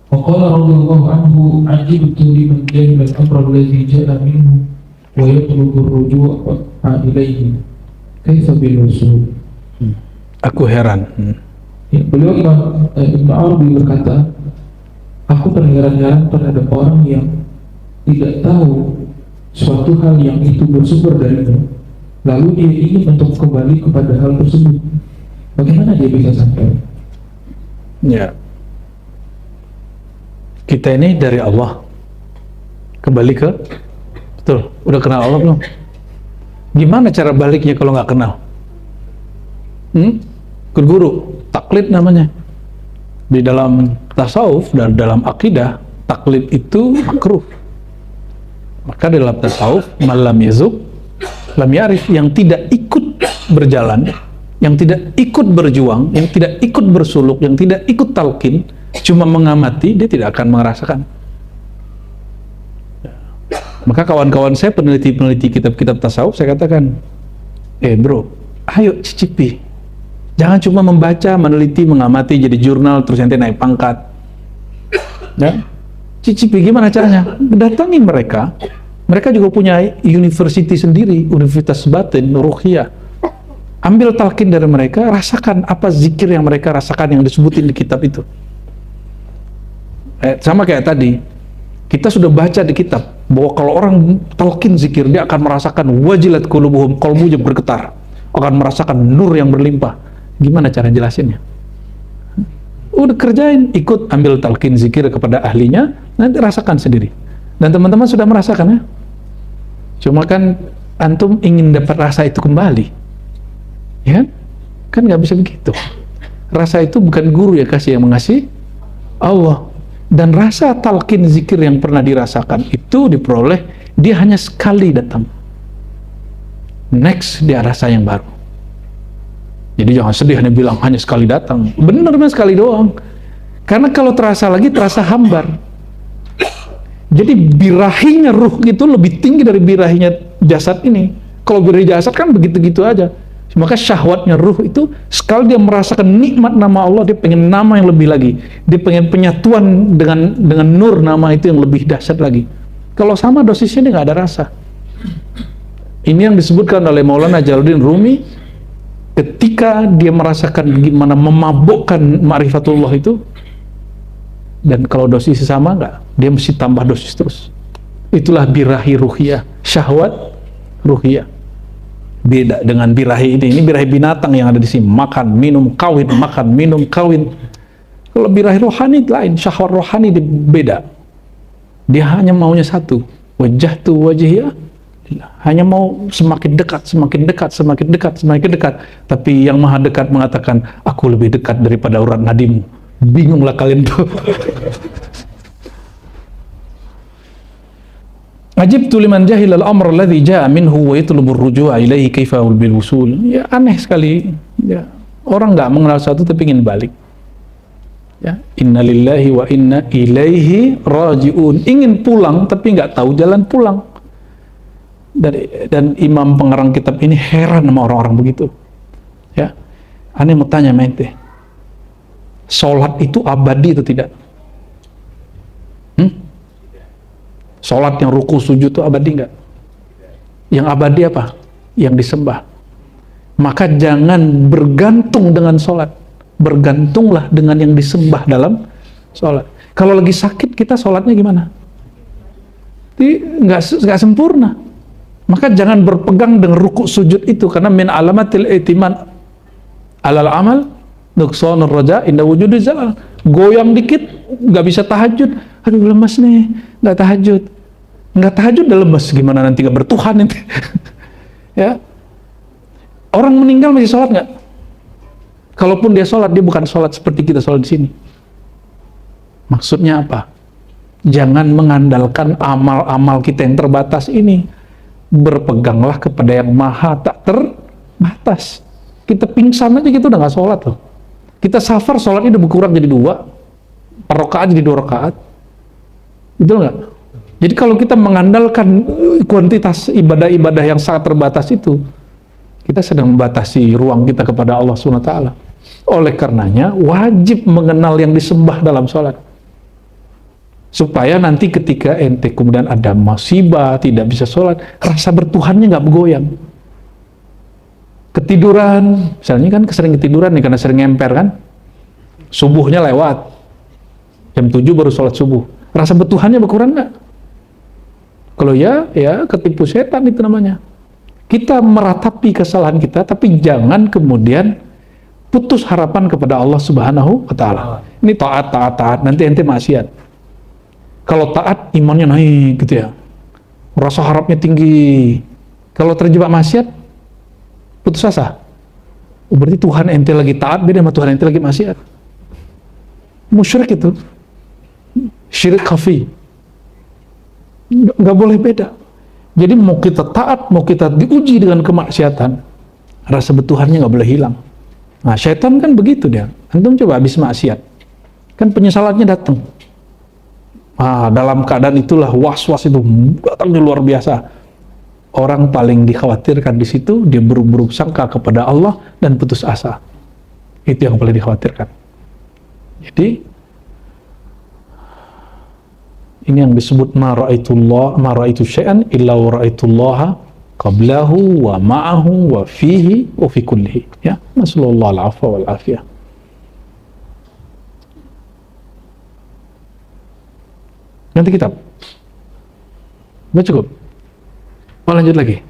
وقال رضي الله عنه عجبت لمن جهل الأمر الذي جاء منه ويطلب الرجوع إليه كيف بالوصول. Aku heran. Ya, beliau Ibn Arabi berkata, aku terheran-heran terhadap orang yang tidak tahu suatu hal yang itu bersumber darinya, lalu dia ingin untuk kembali kepada hal tersebut. Bagaimana dia bisa sampai? Ya. Kita ini dari Allah kembali ke, betul, udah kenal Allah belum? Gimana cara baliknya kalau nggak kenal? Ke guru, taklid namanya. Di dalam tasawuf dan dalam akidah, taklid itu makruh. Maka dalam tasawuf, malam yazuk, lam yarif, yang tidak ikut berjalan, yang tidak ikut berjuang, yang tidak ikut bersuluk, yang tidak ikut talqin, cuma mengamati, dia tidak akan merasakan. Maka kawan-kawan saya, peneliti-peneliti kitab-kitab tasawuf, saya katakan, bro, ayo cicipi. Jangan cuma membaca, meneliti, mengamati, jadi jurnal, terus nanti naik pangkat. Ya? Cicipi, gimana caranya? Datangi mereka. Mereka juga punya university sendiri, universitas batin, ruhiyah. Ambil talqin dari mereka, rasakan apa zikir yang mereka rasakan yang disebutin di kitab itu. Sama kayak tadi, kita sudah baca di kitab bahwa kalau orang talqin zikir, dia akan merasakan wajilat qulubuhum, qalbunya bergetar, akan merasakan nur yang berlimpah. Gimana cara jelasinnya? Udah kerjain, ikut ambil talqin zikir kepada ahlinya, nanti rasakan sendiri. Dan teman-teman sudah merasakan ya. Cuma kan antum ingin dapat rasa itu kembali, ya kan nggak bisa begitu. Rasa itu bukan guru yang kasih, yang mengasih Allah. Dan rasa talqin zikir yang pernah dirasakan itu diperoleh, dia hanya sekali datang. Next dia rasa yang baru. Jadi jangan sedih hanya bilang hanya sekali datang. Bener mas, sekali doang. Karena kalau terasa lagi, terasa hambar. Jadi birahinya ruh itu lebih tinggi dari birahinya jasad ini. Kalau birahi jasad kan begitu-gitu aja. Maka syahwatnya ruh itu, sekali dia merasakan nikmat nama Allah, dia pengen nama yang lebih lagi. Dia pengen penyatuan dengan nur nama itu yang lebih dahsyat lagi. Kalau sama dosisnya dia nggak ada rasa. Ini yang disebutkan oleh Maulana Jalaluddin Rumi ketika dia merasakan gimana memabukkan ma'rifatullah itu. Dan kalau dosis sama nggak, dia mesti tambah dosis terus. Itulah birahi ruhiyah, syahwat ruhiyah. Beda dengan birahi ini birahi binatang yang ada di sini, makan, minum, kawin, makan, minum, kawin. Kalau birahi rohani lain, syahwat rohani beda. Dia hanya maunya satu, wajjahtu wajhiya, hanya mau semakin dekat, semakin dekat, semakin dekat, semakin dekat. Tapi yang maha dekat mengatakan, aku lebih dekat daripada urat nadimu. Bingunglah kalian tuh. Ajibtu liman jahil al-amr alladhi ja'a minhu wa yatlubu ar-ruju'a ilaihi kaifa bil wusul. Ya aneh sekali. Ya, orang nggak mengenal sesuatu tapi ingin balik. Ya, inna lillahi wa inna ilaihi raji'un. Ingin pulang tapi nggak tahu jalan pulang. Dan imam pengarang kitab ini heran sama orang-orang begitu. Ya, aneh mau tanya mente. Sholat itu abadi atau tidak? Sholat yang ruku sujud itu abadi enggak? Yang abadi apa? Yang disembah. Maka jangan bergantung dengan sholat, bergantunglah dengan yang disembah dalam sholat. Kalau lagi sakit kita sholatnya gimana? Nggak sempurna. Maka jangan berpegang dengan rukuk sujud itu, karena min alamatil i'timad alal amal nuqsanur raja inda wujudi zalal. Goyang dikit nggak bisa tahajud, aduh lemas nih, nggak tahajud udah lemas, gimana nanti nggak bertuhan nanti. Ya, orang meninggal masih sholat nggak? Kalaupun dia sholat, dia bukan sholat seperti kita sholat di sini. Maksudnya apa? Jangan mengandalkan amal-amal kita yang terbatas ini. Berpeganglah kepada yang maha tak terbatas. Kita pingsan aja gitu udah nggak sholat loh. Kita safar, sholatnya udah berkurang jadi 2, per rakaat jadi 2 rakaat. Betul nggak? Jadi kalau kita mengandalkan kuantitas ibadah-ibadah yang sangat terbatas itu, kita sedang membatasi ruang kita kepada Allah SWT. Oleh karenanya wajib mengenal yang disembah dalam sholat, supaya nanti ketika ente kemudian ada musibah, tidak bisa sholat, rasa bertuhannya nggak bergoyang. Ketiduran, misalnya kan sering ketiduran nih karena sering ngemper kan, subuhnya lewat, jam 7 baru sholat subuh, rasa bertuhannya berkurang nggak? Kalau ya ketipu setan itu namanya. Kita meratapi kesalahan kita, tapi jangan kemudian putus harapan kepada Allah Subhanahu wa Ta'ala. Ini taat, nanti ente maksiat. Kalau taat, imannya naik gitu ya, rasa harapnya tinggi. Kalau terjebak maksiat, putus asa. Berarti Tuhan ente lagi taat beda sama Tuhan ente lagi maksiat. Musyrik itu, syirik khafi, nggak boleh beda. Jadi mau kita taat, mau kita diuji dengan kemaksiatan, rasa bertuhannya nggak boleh hilang. Nah, syaitan kan begitu dia. Antum coba habis maksiat, kan penyesalannya datang. Dalam keadaan itulah was-was itu datangnya luar biasa. Orang paling dikhawatirkan di situ, dia buruk-buruk sangka kepada Allah dan putus asa. Itu yang paling dikhawatirkan. Jadi ini yang disebut ma ra'aitu syai'an illa wa ra'aitullaha qablahu wa ma'ahu wa fihi wa fi kullihi. Ya, nasallallahu al-'afwa wal 'afiyah. Nanti kitab. Baca cukup. Lanjut lagi.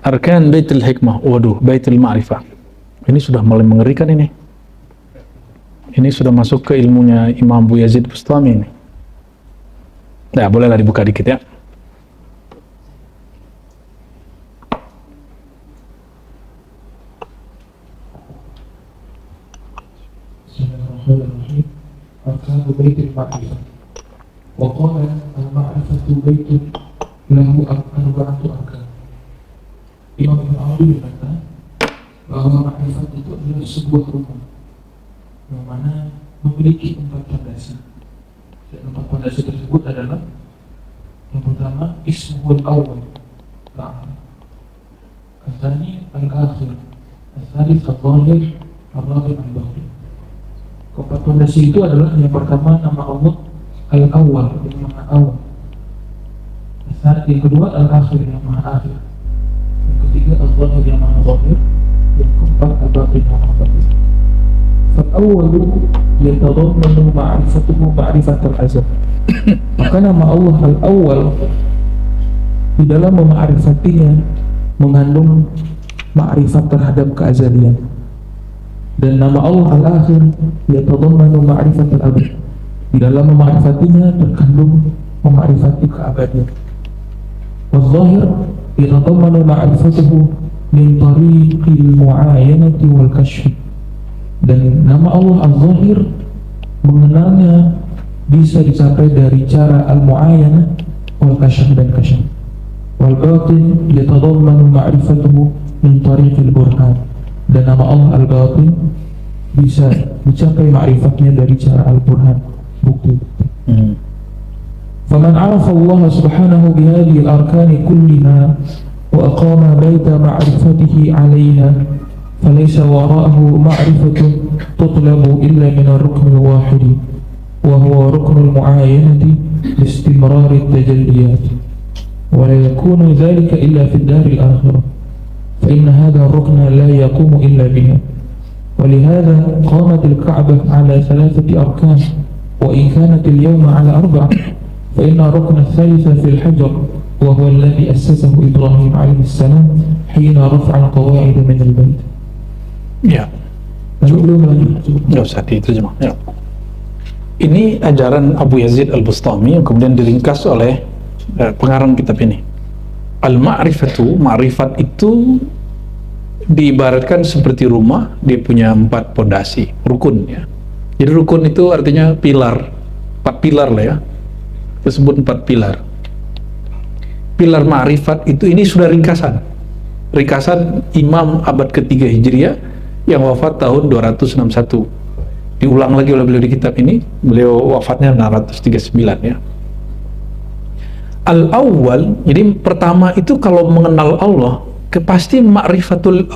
Arkan Baitul Hikmah. Waduh, Baitul Ma'rifah. Ini sudah mulai mengerikan ini. Ini sudah masuk ke ilmunya Imam Abu Yazid Bustami ini. Nah, bolehlah dibuka dikit ya. Bismillahirrahmanirrahim. Arkanu Baitul Ma'rifah. Wa qala al-ma'rifatu baitun lahu arba'atu arkan. Imam Ibn Arabi berkata bahwa ma'rifat itu adalah sebuah rumah yang mana memiliki 4 pondasi. Dan 4 pondasi tersebut adalah yang pertama ismul awal, al-thani al-akhir, al-thalith al-zahir, al-rabi' al-batin. Keempat pondasi itu adalah yang pertama nama Allah al-awwal, yang maha awal. Yang kedua al-akhir, yang maha akhir. Yang ketiga al-zahir, yang maha zahir. Yang keempat al-batin, yang maha batin. Fal-awwalu yatadammanu ma'rifatuhu ma'rifatul azal. Maka nama Allah al-awwal di dalam memakrifatinya mengandung ma'rifat terhadap keazalian. Dan nama Allah al-akhir yatadammanu ma'rifatul abad. Di dalam memakrifatinya terkandung memakrifati keabadian. Wal-zahir yatadammanu ma'rifatuhu min tariqil mu'ayanati wal kashf. Dan nama Allah al-zahir mengenalnya bisa dicapai dari cara al-mu'ayanah wal kashf dan kashf. Wal batin yatadammanu ma'rifatuhu min tariqil burhan. Dan nama Allah al-batin bisa dicapai ma'rifatnya dari cara al-burhan, bukti. Faman 'arafa Allah subhanahu bihadhihi al-arkani kulliha wa aqama baita ma'rifatihi 'alayha فليس وراءه معرفة تطلب إلا من الركن الواحد وهو ركن المعاينة باستمرار التجليات ولا يكون ذلك إلا في الدار الآخرة فإن هذا الركن لا يقوم إلا بها ولهذا قامت الكعبة على 3 أركان وإن كانت اليوم على 4 فإن الركن الثالث في الحجر وهو الذي أسسه إبراهيم عليه السلام حين رفع القواعد من البيت. Ya, nggak usah diterjemah. Ya. Ini ajaran Abu Yazid Al-Bustami yang kemudian diringkas oleh pengarang kitab ini. Al-ma'rifatu, ma'rifat itu diibaratkan seperti rumah, dia punya 4 pondasi, rukun ya. Jadi rukun itu artinya pilar, 4 pilar lah ya. Disebut 4 pilar. Pilar ma'rifat itu, ini sudah ringkasan Imam abad ketiga Hijriah yang wafat tahun 261. Diulang lagi oleh beliau di kitab ini. Beliau wafatnya 639 ya. Al-awwal, jadi pertama itu kalau mengenal Allah, pasti ma'rifatul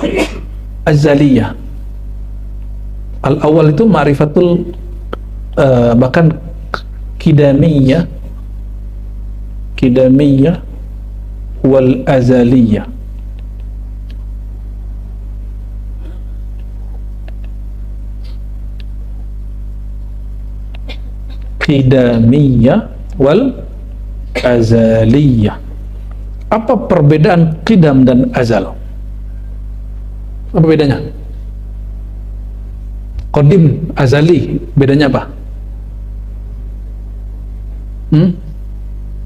azaliyah. Al-awwal itu ma'rifatul bahkan kidamiyah wal azaliyah. Qidamiyah wal azaliyah. Apa perbedaan qidam dan azal? Apa bedanya? Qadim, azali, bedanya apa?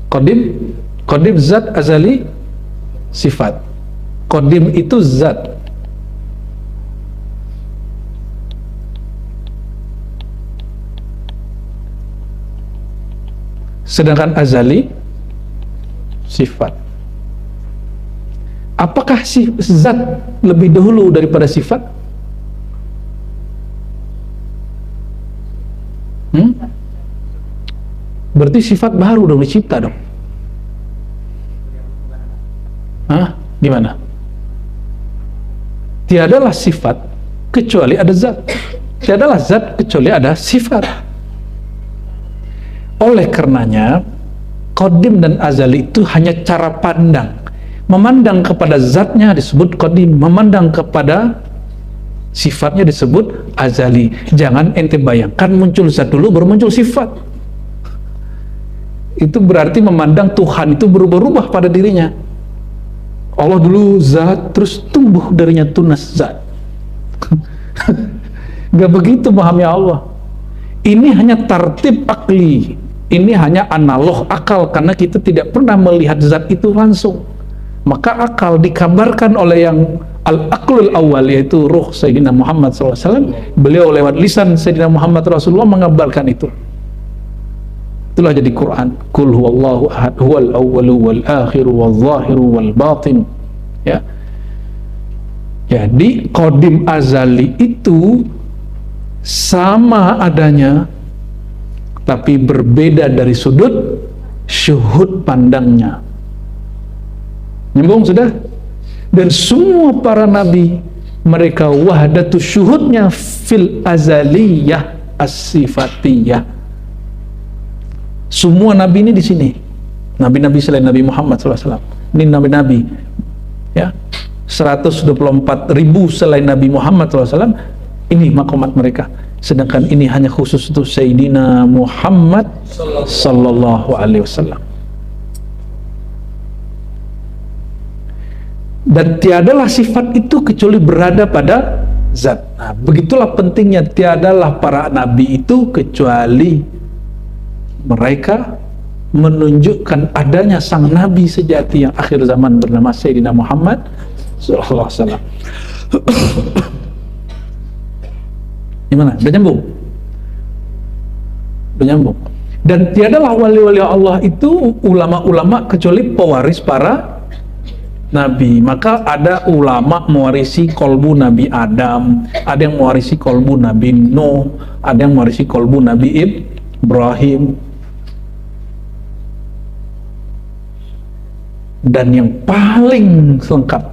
Qadim zat, azali sifat. Qadim itu zat. Sedangkan azali sifat. Apakah zat lebih dahulu daripada sifat? Berarti sifat baru dong, dicipta dong. Gimana? Tiadalah sifat kecuali ada zat. Tiadalah zat kecuali ada sifat. Oleh karenanya, qadim dan azali itu hanya cara pandang. Memandang kepada zatnya disebut qadim, memandang kepada sifatnya disebut azali. Jangan ente bayangkan muncul zat dulu baru muncul sifat. Itu berarti memandang Tuhan itu berubah-ubah pada dirinya. Allah dulu zat, terus tumbuh darinya tunas zat. Gak begitu memahami Allah. Ini hanya tartib akli, ini hanya analog akal, karena kita tidak pernah melihat zat itu langsung. Maka akal dikabarkan oleh yang al-aqlul awal, yaitu ruh Sayyidina Muhammad SAW. Beliau lewat lisan Sayyidina Muhammad Rasulullah mengabarkan itu. Itulah jadi Quran. Qul huwallahu ahad, huwal awwalu wal akhiru wal zahiru wal batin. Ya. Jadi qadim azali itu sama adanya, tapi berbeda dari sudut syuhud pandangnya. Nyambung sudah? Dan semua para nabi, mereka wahdatu syuhudnya fil azaliyah as-sifatiyah. Semua nabi ini di sini. Nabi-nabi selain Nabi Muhammad SAW. Ini nabi-nabi. Ya. 124.000 selain Nabi Muhammad SAW. Ini makomat mereka. Sedangkan ini hanya khusus untuk Sayyidina Muhammad sallallahu alaihi wasallam. Dan tiadalah sifat itu kecuali berada pada zat. Nah, begitulah pentingnya, tiadalah para nabi itu kecuali mereka menunjukkan adanya sang nabi sejati yang akhir zaman bernama Sayyidina Muhammad sallallahu alaihi wasallam. Gimana? Udah nyambung? Udah nyambung. Dan tiadalah wali-wali Allah itu ulama-ulama kecuali pewaris para nabi. Maka ada ulama mewarisi kolbu Nabi Adam, ada yang mewarisi kolbu Nabi Nuh, ada yang mewarisi kolbu Nabi Ibrahim. Dan yang paling lengkap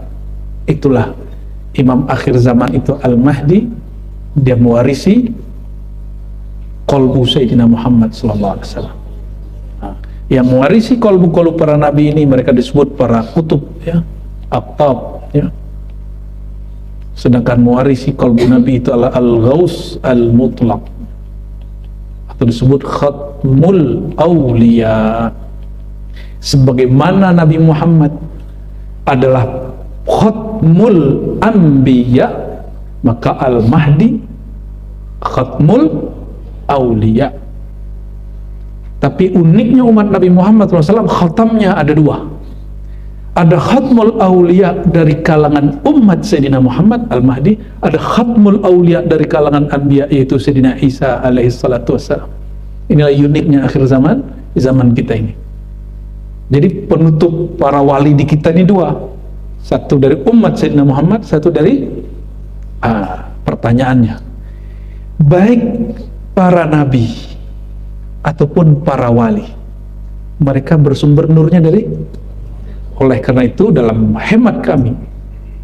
itulah Imam akhir zaman itu Al-Mahdi. Dia mewarisi kolbu Sayyidina Muhammad sallallahu alaihi wasallam. Yang mewarisi kolbu-kolbu para nabi ini mereka disebut para kutub, ya, aqtab, ya. Sedangkan mewarisi kolbu nabi itu adalah al-ghaus al-mutlaq, atau disebut khatmul awliya. sebagaimana Nabi Muhammad adalah khatmul anbiya, maka Al-Mahdi khatmul auliya. Tapi uniknya umat Nabi Muhammad SAW, khatamnya ada dua. Ada khatmul auliya dari kalangan umat Sayyidina Muhammad, Al-Mahdi. Ada khatmul auliya dari kalangan anbiya, yaitu Sayyidina Isa alaihissalatu wassalam. Inilah uniknya akhir zaman, di zaman kita ini. Jadi penutup para wali di kita ini dua. Satu dari umat Sayyidina Muhammad, satu dari pertanyaannya, baik para nabi ataupun para wali, mereka bersumber nurnya dari. Oleh karena itu dalam hemat kami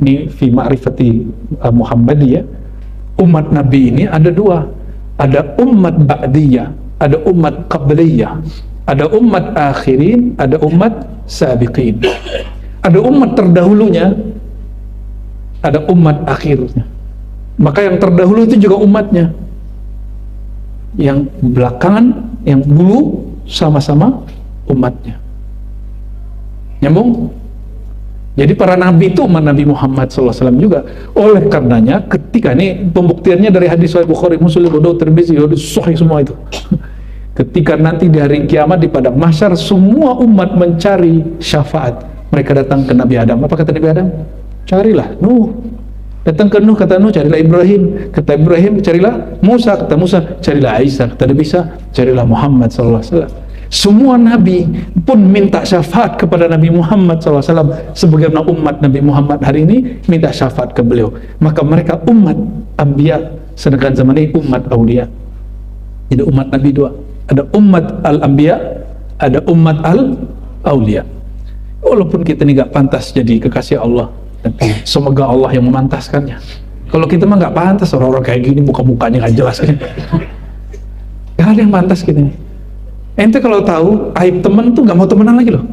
ini fi ma'rifati Muhammadiyah, umat nabi ini ada dua. Ada umat ba'diyah, ada umat qabliyah, ada umat akhirin, ada umat sabiqin. Ada umat terdahulunya, ada umat akhirnya. Maka yang terdahulu itu juga umatnya, yang belakangan, yang dulu sama-sama umatnya. Nyambung? Jadi para nabi itu umat Nabi Muhammad SAW juga. Oleh karenanya ketika ini pembuktiannya dari hadis Sahih Bukhari, Muslim, Abu Daud, Tirmizi, sahih semua itu. Ketika nanti di hari kiamat di padang mahsyar semua umat mencari syafaat, mereka datang ke Nabi Adam. Apa kata Nabi Adam? Carilah Nuh. Datang ke Nuh, kata Nuh carilah Ibrahim. Kata Ibrahim carilah Musa. Kata Musa carilah Isa. Kata Nabi Isa carilah Muhammad SAW. Semua nabi pun minta syafaat kepada Nabi Muhammad SAW, sebagaimana umat Nabi Muhammad hari ini minta syafaat ke beliau. Maka mereka umat anbiya, sedangkan zaman ini umat aulia. Jadi umat nabi dua, ada umat al-anbiya, ada umat al-aulia. Walaupun kita ini gak pantas jadi kekasih Allah, tapi semoga Allah yang memantaskannya. Kalau kita mah gak pantas, orang-orang kayak gini muka-mukanya gak jelas. Gak ada yang pantas kita ini. Ente kalau tahu aib teman tuh gak mau temenan lagi loh.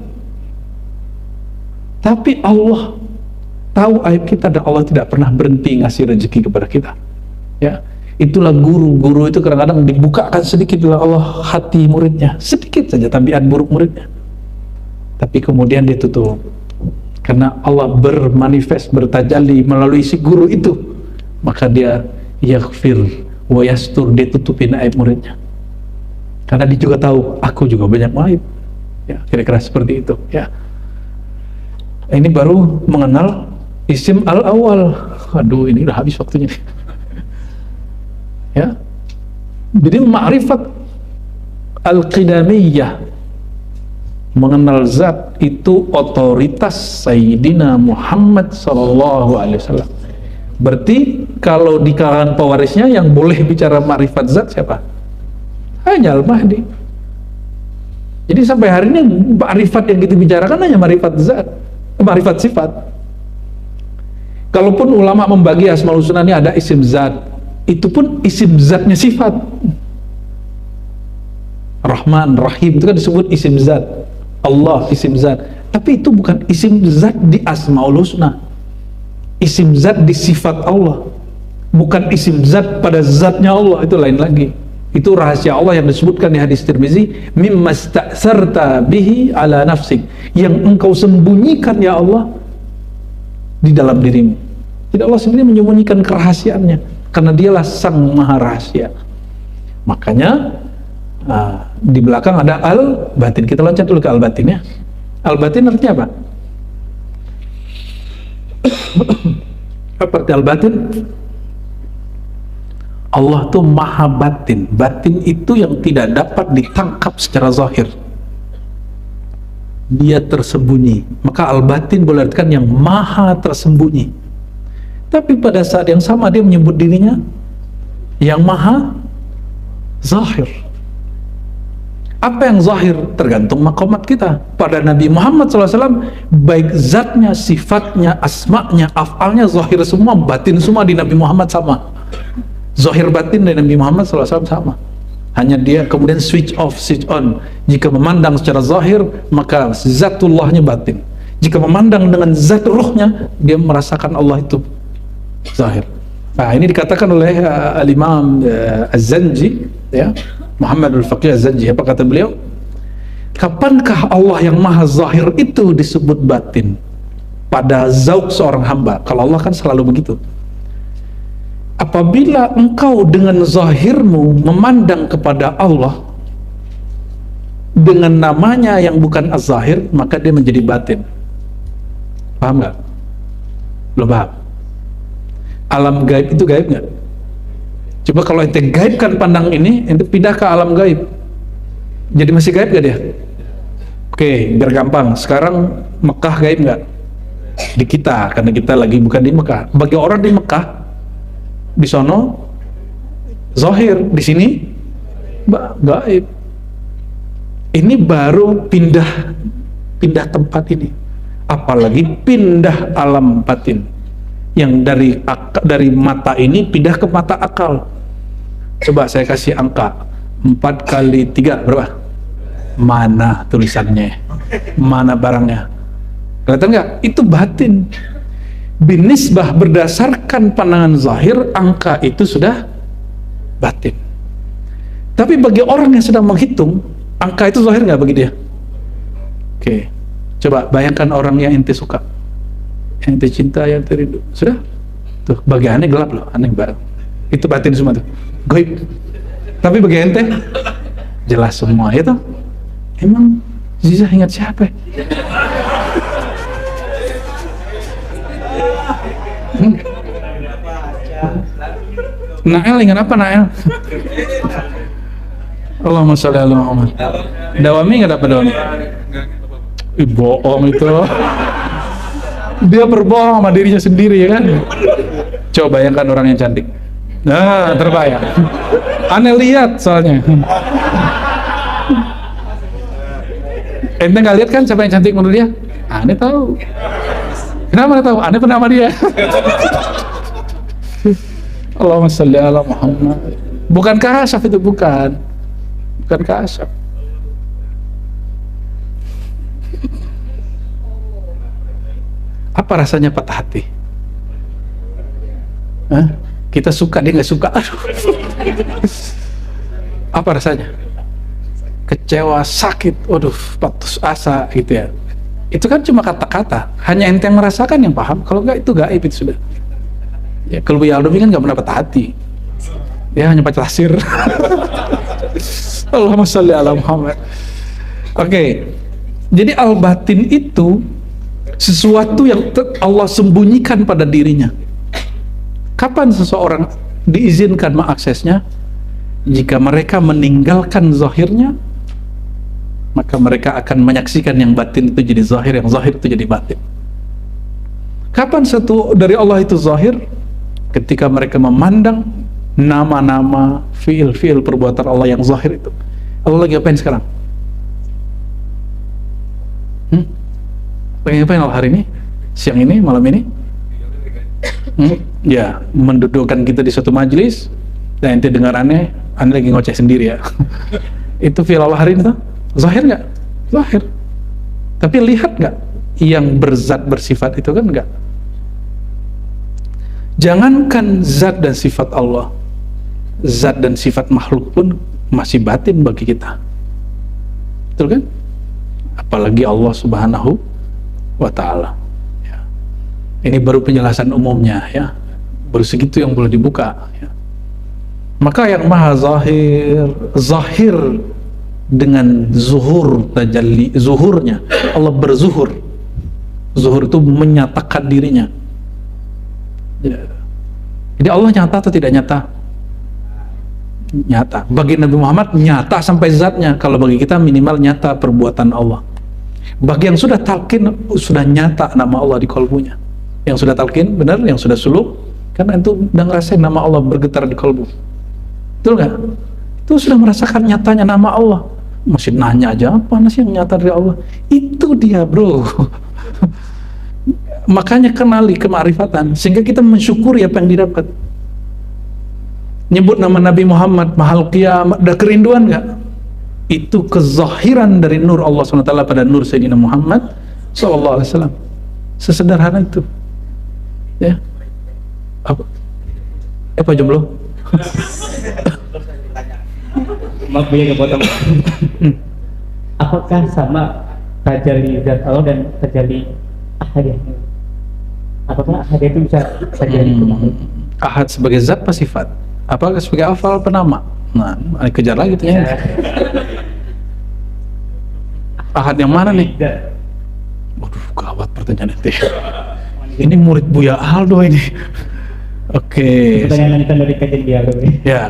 Tapi Allah tahu aib kita dan Allah tidak pernah berhenti ngasih rezeki kepada kita. Ya, itulah guru itu kadang-kadang dibukakan sedikit oleh Allah hati muridnya, sedikit saja tabiat buruk muridnya. Tapi kemudian dia tutup. Karena Allah bermanifest, bertajalli melalui si guru itu, maka dia yaghfir wa yastur, dia tutupin aib muridnya. Karena dia juga tahu, aku juga banyak aib. Ya, kira-kira seperti itu. Ya. Ini baru mengenal isim al-awwal. Aduh, ini udah habis waktunya. Ya. Jadi ma'rifat al-qidamiyah, mengenal zat itu otoritas Sayyidina Muhammad SAW. Berarti kalau di kalangan pewarisnya yang boleh bicara ma'rifat zat siapa? Hanya Al-Mahdi. Jadi sampai hari ini ma'rifat yang kita bicarakan hanya ma'rifat zat, ma'rifat sifat. Kalaupun ulama membagi Asmaul Husna ini ada isim zat, itu pun isim zatnya sifat. Rahman, Rahim itu kan disebut isim zat. Allah isim zat. Tapi itu bukan isim zat di Asmaul Husna. Isim zat di sifat Allah. Bukan isim zat pada zatnya Allah, itu lain lagi. Itu rahasia Allah yang disebutkan di hadis Tirmizi, mimma sta'sarta bihi ala nafsik, yang engkau sembunyikan ya Allah di dalam dirimu. Jadi Allah sendiri menyembunyikan kerahasiaannya, karena dialah sang maha rahasia. Makanya di belakang ada al-batin. Kita loncat dulu ke al-batin ya. Al-batin artinya apa? Apa arti al-batin? Allah tuh maha batin. Batin itu yang tidak dapat ditangkap secara zahir, dia tersembunyi. Maka al-batin boleh artikan yang maha tersembunyi. Tapi pada saat yang sama dia menyebut dirinya yang maha zahir. Apa yang zahir? Tergantung maqamat kita. Pada Nabi Muhammad SAW, baik zatnya, sifatnya, asma'nya, af'alnya zahir semua, batin semua di Nabi Muhammad sama. Zahir batin dari Nabi Muhammad SAW sama. Hanya dia kemudian switch off, switch on. Jika memandang secara zahir, maka zatullahnya batin. Jika memandang dengan zat ruhnya, dia merasakan Allah itu zahir. Nah, ini dikatakan oleh al-Imam Az-Zanji, ya, Muhammad al-Faqih Az-Zanji. Apa kata beliau? Kapankah Allah yang maha zahir itu disebut batin pada zauq seorang hamba? Kalau Allah kan selalu begitu. Apabila engkau dengan zahirmu memandang kepada Allah dengan namanya yang bukan az-zahir, maka dia menjadi batin. Paham nggak? Belum paham? Alam gaib itu gaib nggak? Coba kalau ente gaibkan pandang ini, ente pindah ke alam gaib, jadi masih gaib gak dia? Oke, biar gampang. Sekarang Mekah gaib nggak? Di kita, karena kita lagi bukan di Mekah. Bagi orang di Mekah, di sono zahir, di sini gaib. Ini baru pindah tempat ini, apalagi pindah alam batin yang dari mata ini pindah ke mata akal. Coba saya kasih angka 4 kali 3 berapa? Mana tulisannya? Mana barangnya? Kelihatan nggak? Itu batin. Binisbah berdasarkan pandangan zahir, angka itu sudah batin. Tapi bagi orang yang sedang menghitung, angka itu zahir nggak bagi dia? Oke, coba bayangkan orang yang ente suka, yang ente cinta, yang ente rindu. Sudah? Tuh, bagi aneh gelap loh, aneh banget. Itu batin semua tuh, gaib. Tapi bagi ente jelas semua, ya toh? Emang Ziza ingat siapa? Nael ingat apa Nael? Allahumma sholli ala Muhammad. Dawami nggak dapat Dawami? Bohong itu. Dia berbohong sama dirinya sendiri, ya kan? Coba bayangkan orang yang cantik. Nah, terbayang. Aneh lihat soalnya. Ente nggak lihat kan siapa yang cantik menurut dia? Aneh tahu. Kenapa tahu? Aneh pernah sama dia. Allahumma sholli ala Muhammad. Bukan kasaf itu, bukan kasaf. Apa rasanya patah hati? Hah? Kita suka, dia nggak suka. Aduh. Apa rasanya? Kecewa, sakit, waduh, putus asa gitu ya. Itu kan cuma kata-kata. Hanya ente yang merasakan, yang paham. Kalau nggak, itu gaib, itu sudah. Ya, kalau Aldomi kan nggak pernah patah hati. Dia hanya baca lasir. Allahumma sholli ala Muhammad. Oke. Jadi al-batin itu sesuatu yang Allah sembunyikan pada dirinya. Kapan seseorang diizinkan mengaksesnya? Jika mereka meninggalkan zahirnya, maka mereka akan menyaksikan yang batin itu jadi zahir, yang zahir itu jadi batin. Kapan satu dari Allah itu zahir? Ketika mereka memandang nama-nama, fiil-fiil perbuatan Allah yang zahir itu. Allah lagi ngapain sekarang? Lagi ngapain Allah hari ini? Siang ini? Malam ini? Ya, mendudukkan kita di suatu majelis, dan ente dengar aneh lagi ngoceh sendiri ya. Itu fiil Allah hari ini tuh? Zahir nggak? Zahir. Tapi lihat nggak? Yang berzat bersifat itu kan nggak. Jangankan zat dan sifat Allah, zat dan sifat makhluk pun masih batin bagi kita. Betul kan? Apalagi Allah Subhanahu wa ta'ala. Ya. Ini baru penjelasan umumnya ya. Baru segitu yang boleh dibuka ya. Maka yang maha zahir dengan zuhur tajalli, zuhurnya Allah berzuhur. Zuhur itu menyatakan dirinya ya. Jadi Allah nyata atau tidak nyata? Nyata. Bagi Nabi Muhammad nyata sampai zatnya. Kalau bagi kita minimal nyata perbuatan Allah. Bagi yang sudah talqin, sudah nyata nama Allah di kolbunya. Yang sudah talqin benar, yang sudah suluk kan itu udah ngerasain nama Allah bergetar di kolbu. Betul nggak? Itu sudah merasakan nyatanya nama Allah. Masih nanya aja, apa sih yang nyata dari Allah? Itu dia bro. Makanya kenali kemarifatan, sehingga kita mensyukuri apa yang didapat. Nyebut nama Nabi Muhammad, mahal kiamat, ada kerinduan nggak? Itu kezahiran dari nur Allah SWT pada nur Sayyidina Muhammad SAW. Sesederhana itu ya. Apa jomblo? Maaf ya kepotong. apakah sama tajalli zat Allah dan tajalli ahadiyah? Apakah ahad itu bisa tajalli ke makhluk? Ahad sebagai zat apa sifat? Apakah sebagai afal apa nama? Nah, kejar lagi tuh ya. Ahad yang mana nih? Waduh, gawat pertanyaan itu. Ini murid Buya Aldo ini. Oke. Pertanyaan kita dari kajian dia. Ya,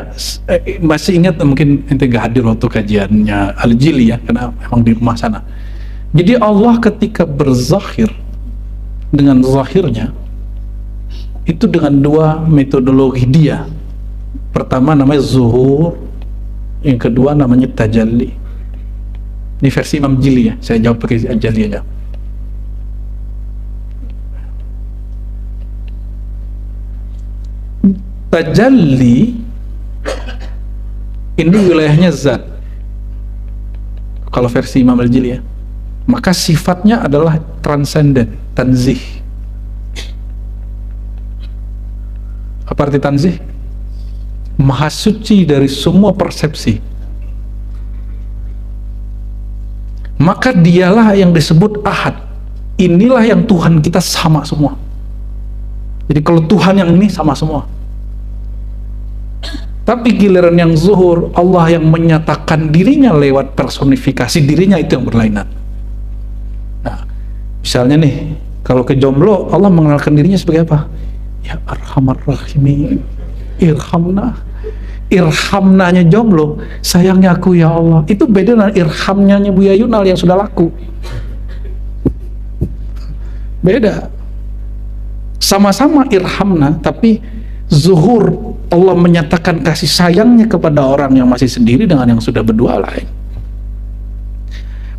masih ingat mungkin ente gak hadir waktu kajiannya Al-Jili ya, karena memang di rumah sana. Jadi Allah ketika berzahir dengan zahirnya itu dengan dua metodologi dia. Pertama namanya zuhur, yang kedua namanya tajalli. Ini versi Imam Jili ya, saya jawab pakai Al-Jili aja. Tajalli ini wilayahnya zat kalau versi Imam Al-Jili ya, maka sifatnya adalah transenden, tanzih. Apa arti tanzih? Maha suci dari semua persepsi. Maka dialah yang disebut ahad. Inilah yang Tuhan kita sama semua. Jadi kalau Tuhan yang ini sama semua. Tapi giliran yang zuhur, Allah yang menyatakan dirinya lewat personifikasi dirinya, itu yang berlainan. Nah, misalnya nih, kalau ke jomblo, Allah mengenalkan dirinya sebagai apa? Ya Arhamar Rahimin, irhamna. Irhamnanya jomblo, sayangnya aku ya Allah. Itu beda dengan irhamnya Buya Yunal yang sudah laku. Beda. Sama-sama irhamna, tapi zuhur Allah menyatakan kasih sayangnya kepada orang yang masih sendiri dengan yang sudah berdua lain.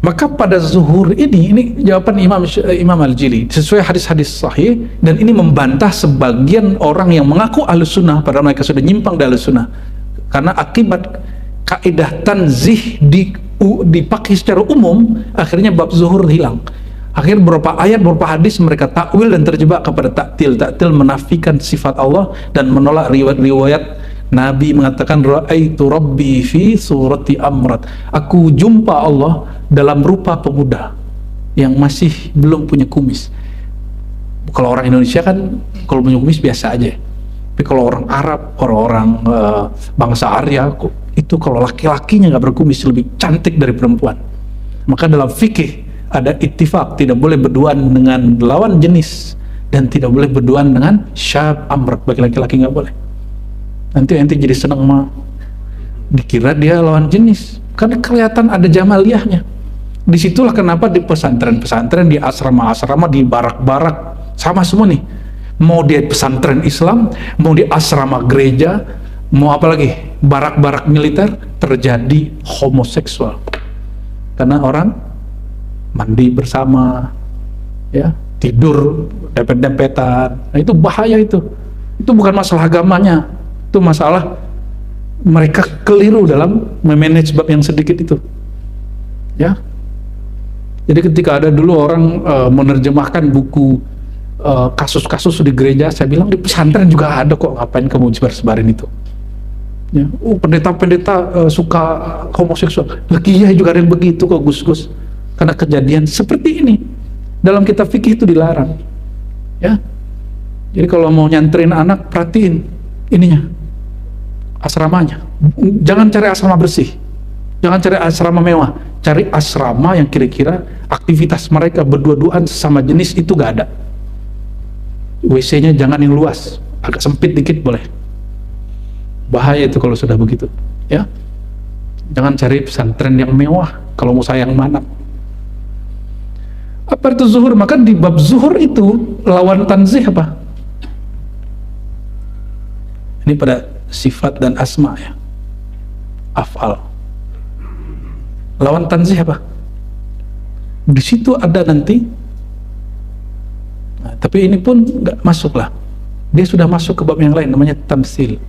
Maka pada zuhur ini jawaban Imam Al-Jili sesuai hadis-hadis sahih, dan ini membantah sebagian orang yang mengaku ahlus sunnah padahal mereka sudah nyimpang dari ahlus sunnah, karena akibat kaidah tanzih dipakai secara umum, akhirnya bab zuhur hilang. Akhirnya beberapa ayat, beberapa hadis mereka takwil dan terjebak kepada taktil menafikan sifat Allah dan menolak riwayat Nabi mengatakan ra'aitu rabbi fi surati amrat. Aku jumpa Allah dalam rupa pemuda yang masih belum punya kumis. Kalau orang Indonesia kan kalau punya kumis biasa aja. Tapi kalau orang Arab, orang-orang bangsa Arya itu kalau laki-lakinya nggak berkumis lebih cantik dari perempuan. Maka dalam fikih ada ittifaq, tidak boleh berduaan dengan lawan jenis dan tidak boleh berduaan dengan syab amrat, bagi laki-laki nggak boleh. Nanti jadi seneng mah dikira dia lawan jenis, karena kelihatan ada jamaliyahnya. Disitulah kenapa di pesantren-pesantren, di asrama-asrama, di barak-barak sama semua nih. Mau dia pesantren Islam, mau di asrama gereja, mau apa lagi, barak-barak militer, terjadi homoseksual. Karena orang mandi bersama, ya, tidur dempet-dempetan. Nah, itu bahaya itu. Itu bukan masalah agamanya, itu masalah mereka keliru dalam memanage bab yang sedikit itu. Ya. Jadi ketika ada dulu orang menerjemahkan buku kasus-kasus di gereja, saya bilang di pesantren juga ada kok, ngapain kamu sebar-sebarin itu? Ya, pendeta-pendeta suka homoseksual. Lagi ya juga ada yang begitu kok Gus-Gus. Karena kejadian seperti ini dalam kitab fikih itu dilarang, ya. Jadi kalau mau nyanterin anak, perhatiin ininya, asramanya. Jangan cari asrama bersih, jangan cari asrama mewah, cari asrama yang kira-kira aktivitas mereka berdua-duaan sesama jenis itu gak ada. WC-nya jangan yang luas, agak sempit dikit boleh. Bahaya itu kalau sudah begitu, ya. Jangan cari pesantren yang mewah kalau mau sayang anak. Apa itu zuhur? Maka di bab zuhur itu lawan tanzih apa? Ini pada sifat dan asma ya, afal. Lawan tanzih apa? Di situ ada nanti. Nah, tapi ini pun nggak masuk lah. Dia sudah masuk ke bab yang lain, namanya tamsil.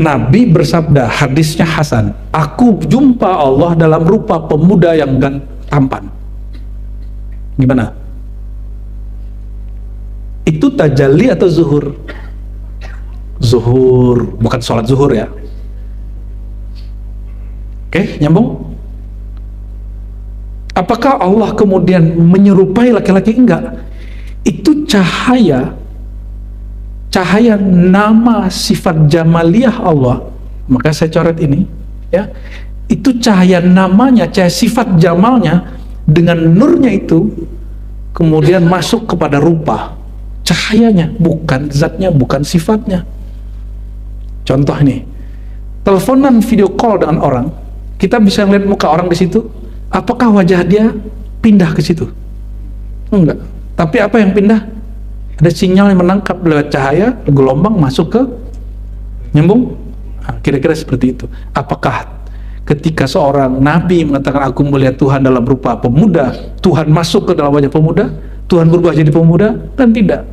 Nabi bersabda, hadisnya Hasan, aku jumpa Allah dalam rupa pemuda yang tampan. Gimana? Itu tajalli atau zuhur? Zuhur, bukan sholat zuhur ya. Oke, nyambung? Apakah Allah kemudian menyerupai laki-laki? Enggak. Itu cahaya nama sifat jamaliyah Allah. Maka saya coret ini, ya. Itu cahaya namanya, cahaya sifat jamalnya dengan nurnya itu kemudian masuk kepada rupa. Cahayanya, bukan zatnya, bukan sifatnya. Contoh ini, teleponan video call dengan orang, kita bisa lihat muka orang di situ. Apakah wajah dia pindah ke situ? Enggak. Tapi apa yang pindah? Ada sinyal yang menangkap lewat cahaya, gelombang masuk ke nyambung. Nah, kira-kira seperti itu. Apakah ketika seorang nabi mengatakan aku melihat Tuhan dalam rupa pemuda, Tuhan masuk ke dalam wajah pemuda, Tuhan berubah jadi pemuda? Kan tidak.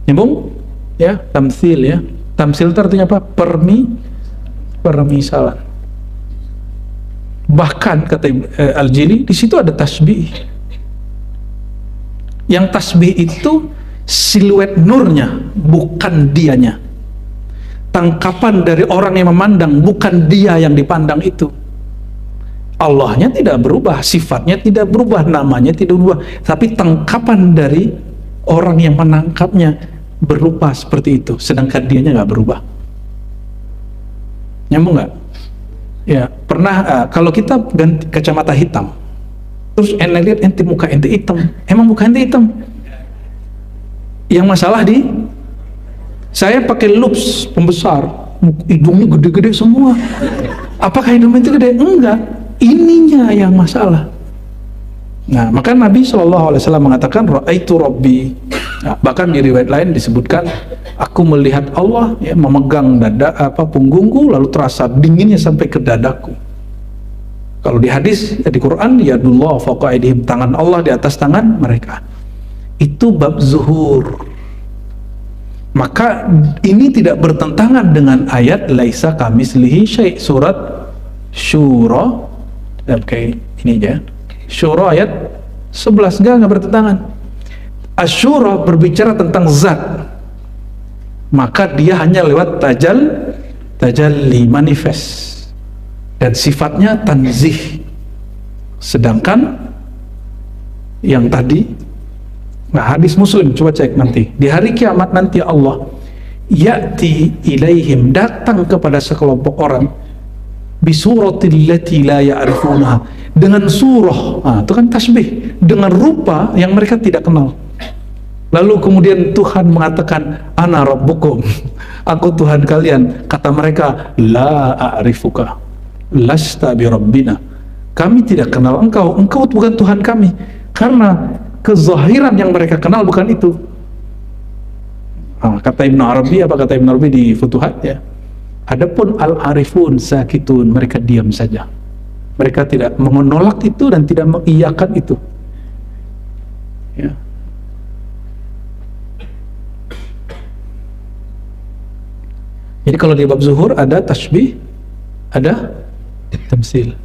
Nyambung? Ya, tamsil ya. Tamsil itu artinya apa? Permisalan. Bahkan kata Al-Jili, di situ ada tasbih. Yang tasbih itu siluet nurnya, bukan dianya. Tangkapan dari orang yang memandang, bukan dia yang dipandang itu. Allahnya tidak berubah, sifatnya tidak berubah, namanya tidak berubah, tapi tangkapan dari orang yang menangkapnya berupa seperti itu, sedangkan dianya nggak berubah. Nyambung nggak? Ya, pernah kalau kita ganti kacamata hitam, terus ente lihat ente muka ente hitam, emang muka ente hitam? Yang masalah di saya pakai loops pembesar, hidungnya gede-gede semua. Apakah hidungnya itu gede? Enggak, ininya yang masalah. Nah, maka Nabi SAW mengatakan ra'aitu Rabbi. Nah, bahkan di riwayat lain disebutkan aku melihat Allah ya, memegang punggungku lalu terasa dinginnya sampai ke dadaku. Kalau di hadis di Quran yadullah fawqa aydihim, tangan Allah di atas tangan mereka. Itu bab zuhur. Maka ini tidak bertentangan dengan ayat laisa kamitslihi syai' surat Syura. Kayak ini aja. Syura ayat 11, enggak bertentangan. Asyura berbicara tentang zat, maka dia hanya lewat tajalli manifest dan sifatnya tanzih. Sedangkan yang tadi, nah hadis Muslim coba cek nanti di hari kiamat nanti Allah ya'ti ilaihim, datang kepada sekelompok orang bisuratil lati la ya'rifunaha, dengan surah, itu kan tasbih, dengan rupa yang mereka tidak kenal. Lalu kemudian Tuhan mengatakan ana rabbukum, aku Tuhan kalian. Kata mereka la a'rifuka lasta bi rabbina, kami tidak kenal engkau, engkau bukan Tuhan kami. Karena kezahiran yang mereka kenal bukan itu. Kata Ibn Arabi, apa kata Ibn Arabi di Futuhat ya, adapun al-arifun sakitun, mereka diam saja, mereka tidak menolak itu dan tidak mengiyakan itu ya. Jadi kalau di bab zuhur ada tasbih, ada tamsil,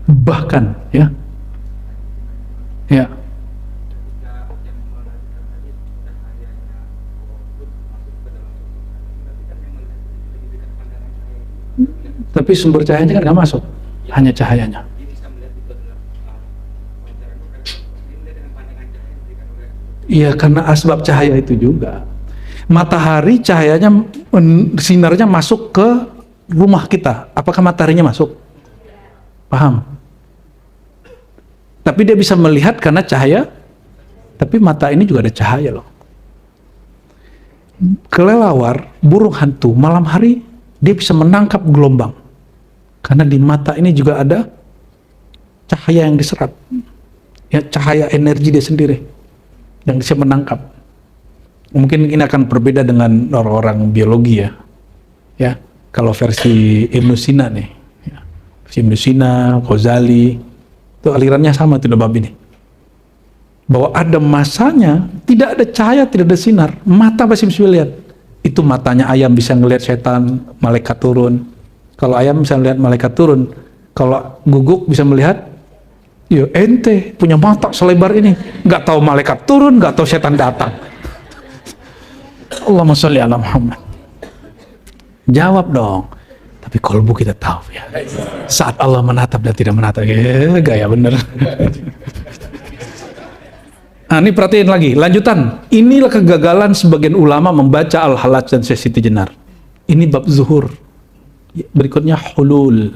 bahkan ya tapi sumber cahayanya kan nggak masuk, hanya cahayanya. Iya, karena asbab cahaya itu juga. Matahari cahayanya, sinarnya masuk ke rumah kita. Apakah mataharinya masuk? Paham? Tapi dia bisa melihat karena cahaya, tapi mata ini juga ada cahaya loh. Kelelawar, burung hantu, malam hari dia bisa menangkap gelombang. Karena di mata ini juga ada cahaya yang diserap. Ya, cahaya energi dia sendiri yang bisa menangkap. Mungkin ini akan berbeda dengan orang-orang biologi ya. Ya, kalau versi Ibnu Sina nih, ya. Versi Ibnu Sina, Ghazali, itu alirannya sama tuh bab ini. Bahwa ada masanya tidak ada cahaya, tidak ada sinar, mata masih bisa lihat. Itu matanya ayam bisa ngelihat setan, malaikat turun. Kalau ayam bisa melihat malaikat turun. Kalau guguk bisa melihat, ya ente punya mata selebar ini, nggak tahu malaikat turun, nggak tahu setan datang. Allahumma sholli ala Muhammad. Jawab dong. Tapi kolbu kita tahu ya. Saat Allah menatap dan tidak menatap, gaya bener. Nah, ini perhatiin lagi, lanjutan. Inilah kegagalan sebagian ulama membaca Al-Hallaj dan Syekh Siti Jenar. Ini bab zuhur. Berikutnya hulul,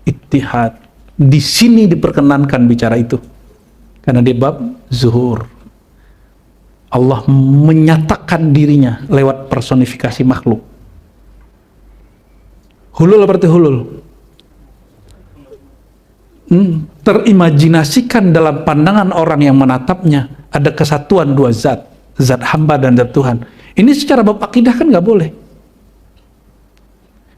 ittihad. Di sini diperkenankan bicara itu. Karena di bab zuhur. Allah menyatakan dirinya lewat personifikasi makhluk. Hulul berarti hulul. Terimajinasikan dalam pandangan orang yang menatapnya ada kesatuan dua zat, zat hamba dan zat Tuhan. Ini secara bab akidah kan nggak boleh.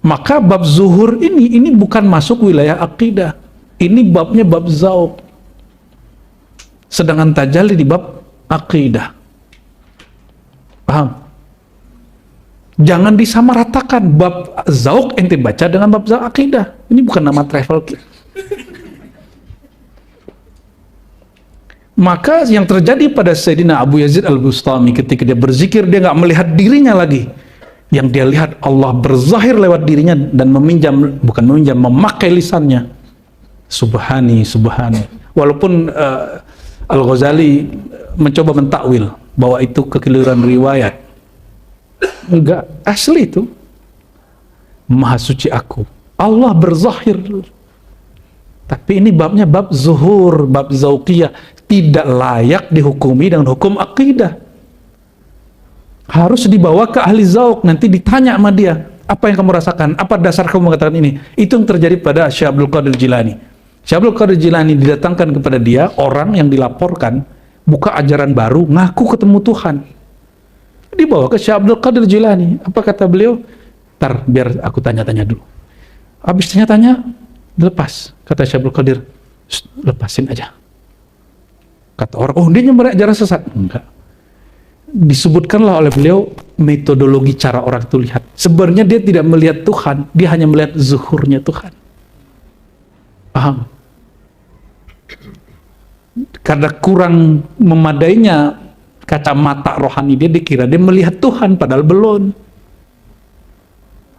Maka bab zuhur ini bukan masuk wilayah akidah. Ini babnya bab zauq. Sedangkan tajalli di bab akidah. Paham? Jangan disamaratakan bab zauq ente baca dengan bab zauq akidah. Ini bukan nama travel kit. Maka yang terjadi pada Sayyidina Abu Yazid Al-Bustami ketika dia berzikir, dia nggak melihat dirinya lagi. Yang dia lihat Allah berzahir lewat dirinya dan memakai lisannya. Subhani, subhani. Walaupun Al-Ghazali mencoba mentakwil bahwa itu kekeliruan riwayat. Enggak, asli itu. Maha suci aku. Allah berzahir. Tapi ini babnya bab zuhur, bab zauqiyah. Tidak layak dihukumi dengan hukum akidah. Harus dibawa ke ahli zauq, nanti ditanya sama dia, apa yang kamu rasakan? Apa dasar kamu mengatakan ini? Itu yang terjadi pada Syekh Abdul Qadir Jilani. Syekh Abdul Qadir Jilani didatangkan kepada dia orang yang dilaporkan buka ajaran baru, ngaku ketemu Tuhan. Dibawa ke Syekh Abdul Qadir Jilani. Apa kata beliau? Ntar biar aku tanya-tanya dulu. Habis tanya-tanya, lepas. Kata Syekh Abdul Qadir, lepasin aja. Kata orang, oh dia nyembah ajaran sesat. Enggak. Disebutkanlah oleh beliau metodologi cara orang itu lihat. Sebenarnya dia tidak melihat Tuhan, dia hanya melihat zuhurnya Tuhan. Paham? Karena kurang memadainya kacamata rohani dia, dikira dia melihat Tuhan padahal belum.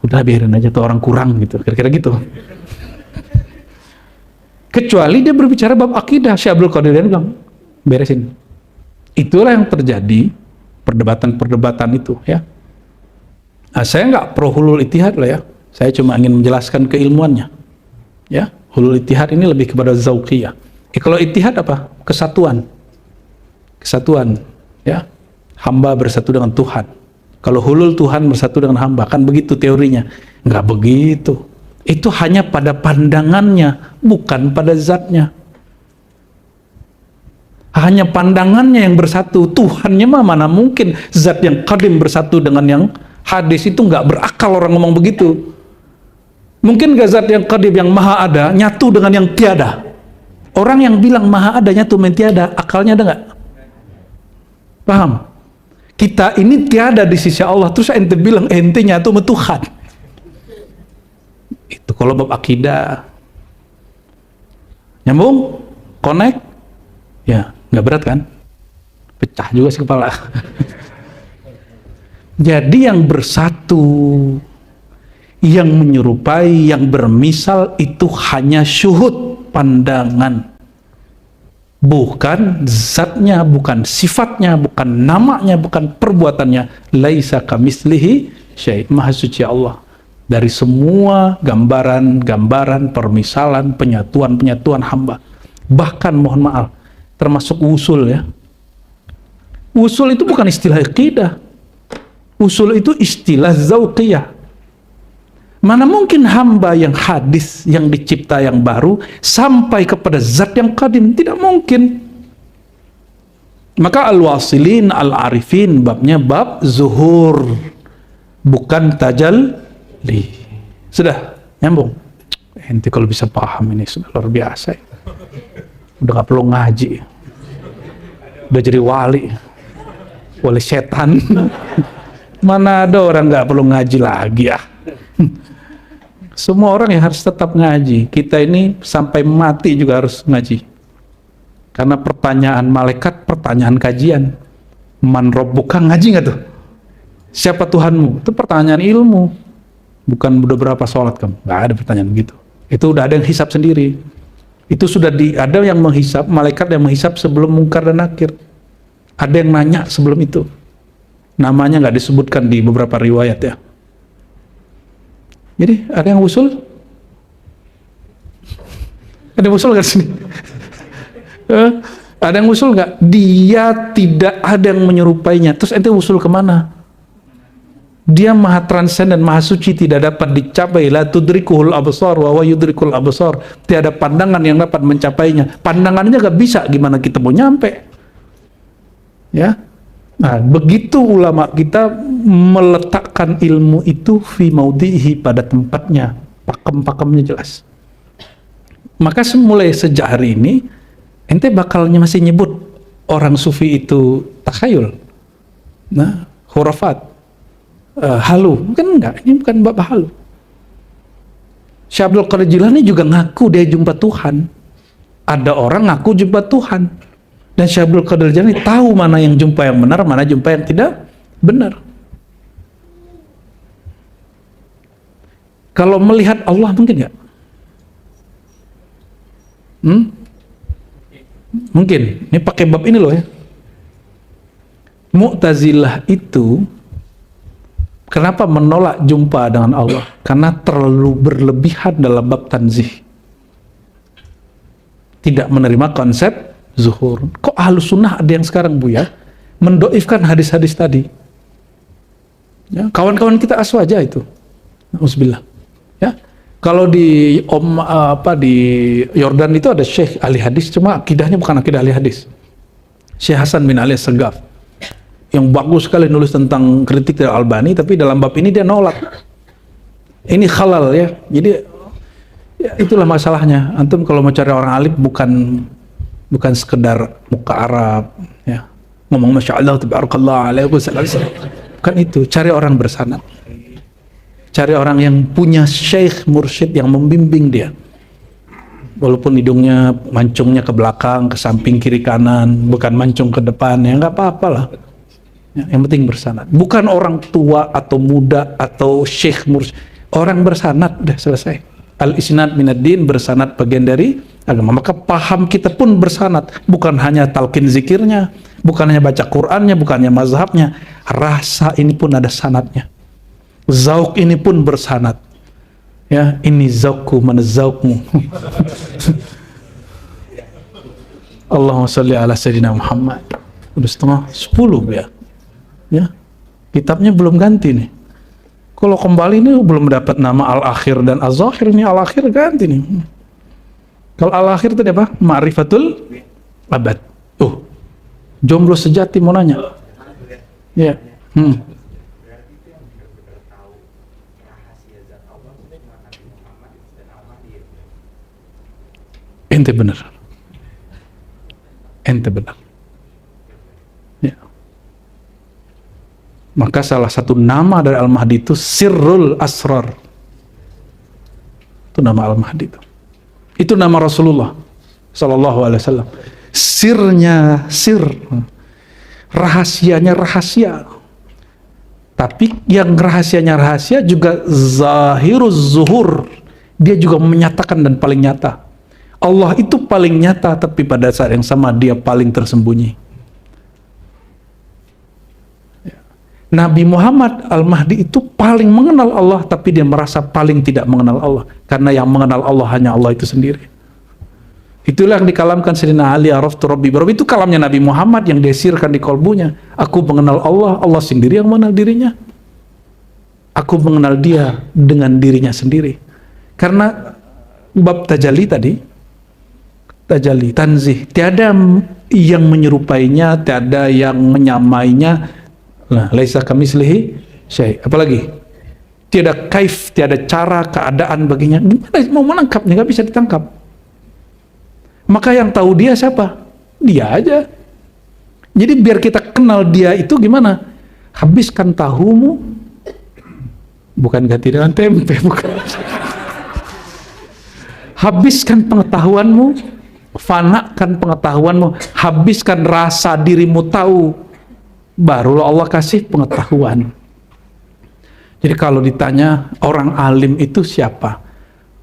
Udah biarin aja tuh orang kurang gitu, kira-kira gitu. Kecuali dia berbicara bab akidah, Syekh Abdul Qadir bilang, beresin. Itulah yang terjadi perdebatan-perdebatan itu ya. Nah, saya nggak pro hulul ittihad lah ya. Saya cuma ingin menjelaskan keilmuannya. Ya, hulul ittihad ini lebih kepada zauqiyah. Kalau ittihad apa? Kesatuan. Kesatuan, ya. Hamba bersatu dengan Tuhan. Kalau hulul Tuhan bersatu dengan hamba, kan begitu teorinya. Nggak begitu. Itu hanya pada pandangannya, bukan pada zatnya. Hanya pandangannya yang bersatu. Tuhannya mah mana mungkin zat yang qadim bersatu dengan yang hadis. Itu nggak berakal orang ngomong begitu. Mungkin nggak zat yang qadim yang maha ada nyatu dengan yang tiada? Orang yang bilang maha ada nyatu dengan tiada, akalnya ada nggak? Paham? Kita ini tiada di sisi Allah, terus ente bilang ente nyatu sama Tuhan. Itu kalau bab akidah. Nyambung? Connect? Ya. Nggak berat kan? Pecah juga sih kepala. Jadi yang bersatu, yang menyerupai, yang bermisal itu hanya syuhud, pandangan. Bukan zatnya, bukan sifatnya, bukan namanya, bukan perbuatannya. Laisa kamitslihi syai'. Maha suci Allah. Dari semua gambaran-gambaran, permisalan, penyatuan-penyatuan hamba. Bahkan mohon maaf, termasuk usul ya. Usul itu bukan istilah akidah. Usul itu istilah zauqiyah. Mana mungkin hamba yang hadis, yang dicipta yang baru, sampai kepada zat yang qadim? Tidak mungkin. Maka al-wasilin, al-arifin, babnya bab zuhur, bukan tajalli. Sudah, nyambung. Ente kalau bisa paham ini sudah luar biasa. Udah gak perlu ngaji, udah jadi wali setan. Mana ada orang gak perlu ngaji lagi ya. Semua orang yang harus tetap ngaji. Kita ini sampai mati juga harus ngaji, karena pertanyaan malaikat, pertanyaan kajian. Man rabbuka, ngaji gak tuh? Siapa Tuhanmu? Itu pertanyaan ilmu. Bukan udah berapa sholat kamu. Nggak ada pertanyaan begitu. Itu udah ada yang hisab sendiri. Itu sudah ada yang menghisab, malaikat yang menghisab sebelum Munkar dan Nakir. Ada yang nanya sebelum itu. Namanya nggak disebutkan di beberapa riwayat ya. Jadi ada yang usul? Ada yang usul nggak sini? Ada yang usul nggak? Dia tidak ada yang menyerupainya. Terus ente usul kemana? Dia maha transenden, maha suci, tidak dapat dicapai. La tudrikuhul absar wa yudrikul absar. Tiada pandangan yang dapat mencapainya. Pandangannya gak bisa, gimana kita mau nyampe? Ya. Nah, begitu ulama kita meletakkan ilmu itu fi maudhihi, pada tempatnya, pakem-pakemnya jelas. Maka mulai sejak hari ini ente bakalnya masih nyebut orang sufi itu takhayul, nah, khurafat, halu. Kan enggak, ini bukan bab halu. Syekh Abdul Qadir Jilani juga ngaku dia jumpa Tuhan. Ada orang ngaku jumpa Tuhan, dan Syekh Abdul Qadir Jilani tahu mana yang jumpa yang benar, mana jumpa yang tidak benar. Kalau melihat Allah mungkin nggak? Mungkin. Ini pakai bab ini loh ya. Mu'tazilah itu kenapa menolak jumpa dengan Allah? Karena terlalu berlebihan dalam bab tanzih. Tidak menerima konsep zuhur. Kok Ahlus Sunnah ada yang sekarang Buya mendoifkan hadis-hadis tadi? Ya, kawan-kawan kita aswaja itu. Auzubillah. Ya. Kalau di di Yordan itu ada Syekh ahli hadis, cuma akidahnya bukan akidah ahli hadis. Syekh Hasan bin Ali Segaf yang bagus sekali nulis tentang kritik dari Albani, tapi dalam bab ini dia nolak. Ini halal ya. Jadi ya, itulah masalahnya. Antum kalau mau cari orang alim bukan sekedar muka Arab ya. Ngomong Masya Allah tabarakallah alaihi wasallam. Bukan itu, cari orang bersanad. Cari orang yang punya syekh mursyid yang membimbing dia. Walaupun hidungnya, mancungnya ke belakang, ke samping, kiri kanan, bukan mancung ke depan, ya nggak apa-apa lah. Ya, yang penting bersanad. Bukan orang tua atau muda atau syekh mursyid. Orang bersanad, udah selesai. Al-isnad minad-din, bersanad bagian dari agama. Maka paham kita pun bersanad. Bukan hanya talqin zikirnya, bukan hanya baca Qur'annya, bukan hanya mazhabnya. Rasa ini pun ada sanadnya. Zauk ini pun bersanad. Ya, ini zaukku, mana zaukmu? Allahumma sholli ala sayyidina Muhammad. Udah setengah 10 ya. Ya. Kitabnya belum ganti nih. Kalau kembali ini belum dapat nama Al-Akhir dan Az-Zahir, ini Al-Akhir ganti nih. Kalau Al-Akhir itu apa? Ma'rifatul Abad. Jomblo sejati mau nanya. Ya. Ente benar. Ya. Maka salah satu nama dari Al-Mahdi itu Sirrul Asrar. Itu nama Al-Mahdi itu. Itu nama Rasulullah sallallahu alaihi wasallam. Sirnya sir. Rahasianya rahasia. Tapi yang rahasianya rahasia juga zahiruz zuhur. Dia juga menyatakan dan paling nyata. Allah itu paling nyata, tapi pada saat yang sama dia paling tersembunyi. Nabi Muhammad Al-Mahdi itu paling mengenal Allah, tapi dia merasa paling tidak mengenal Allah, karena yang mengenal Allah hanya Allah itu sendiri. Itulah yang dikalamkan Sayyidina Ali, Araftu Rabbi. Itu kalamnya Nabi Muhammad yang desirkan di kolbunya. Aku mengenal Allah, Allah sendiri yang mengenal dirinya. Aku mengenal dia dengan dirinya sendiri. Karena bab tajalli tadi, tajalli, tanzih, tiada yang menyerupainya, tiada yang menyamainya. Nah, laisa kamitslihi syai'. Apalagi tiada kaif, tiada cara, keadaan baginya. Gimana mau menangkapnya? Nggak bisa ditangkap. Maka yang tahu dia siapa? Dia aja. Jadi biar kita kenal dia itu gimana? Habiskan tahumu, bukan ganti dengan tempe, bukan. Habiskan pengetahuanmu, fanakan pengetahuanmu, habiskan rasa dirimu tahu, barulah Allah kasih pengetahuan. Jadi kalau ditanya orang alim itu siapa?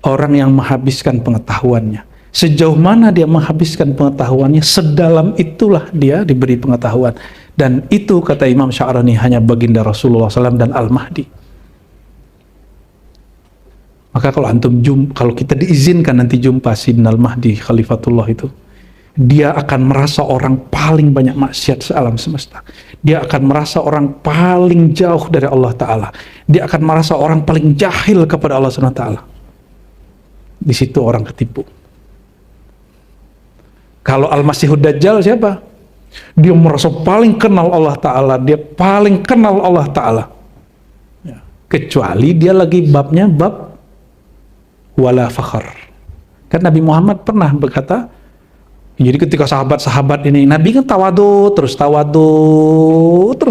Orang yang menghabiskan pengetahuannya. Sejauh mana dia menghabiskan pengetahuannya, sedalam itulah dia diberi pengetahuan. Dan itu kata Imam Sya'rani hanya baginda Rasulullah SAW dan Al-Mahdi. Maka kalau kita diizinkan nanti jumpa Sayyidina Al-Mahdi Khalifatullah itu, dia akan merasa orang paling banyak maksiat sealam semesta. Dia akan merasa orang paling jauh dari Allah Ta'ala. Dia akan merasa orang paling jahil kepada Allah SWT. Di situ orang ketipu. Kalau Al-Masihud Dajjal siapa? Dia merasa paling kenal Allah Ta'ala. Dia paling kenal Allah Ta'ala. Ya. Kecuali dia lagi babnya bab wala fakhar. Kan Nabi Muhammad pernah berkata, jadi ketika sahabat-sahabat ini, Nabi kan tawadu terus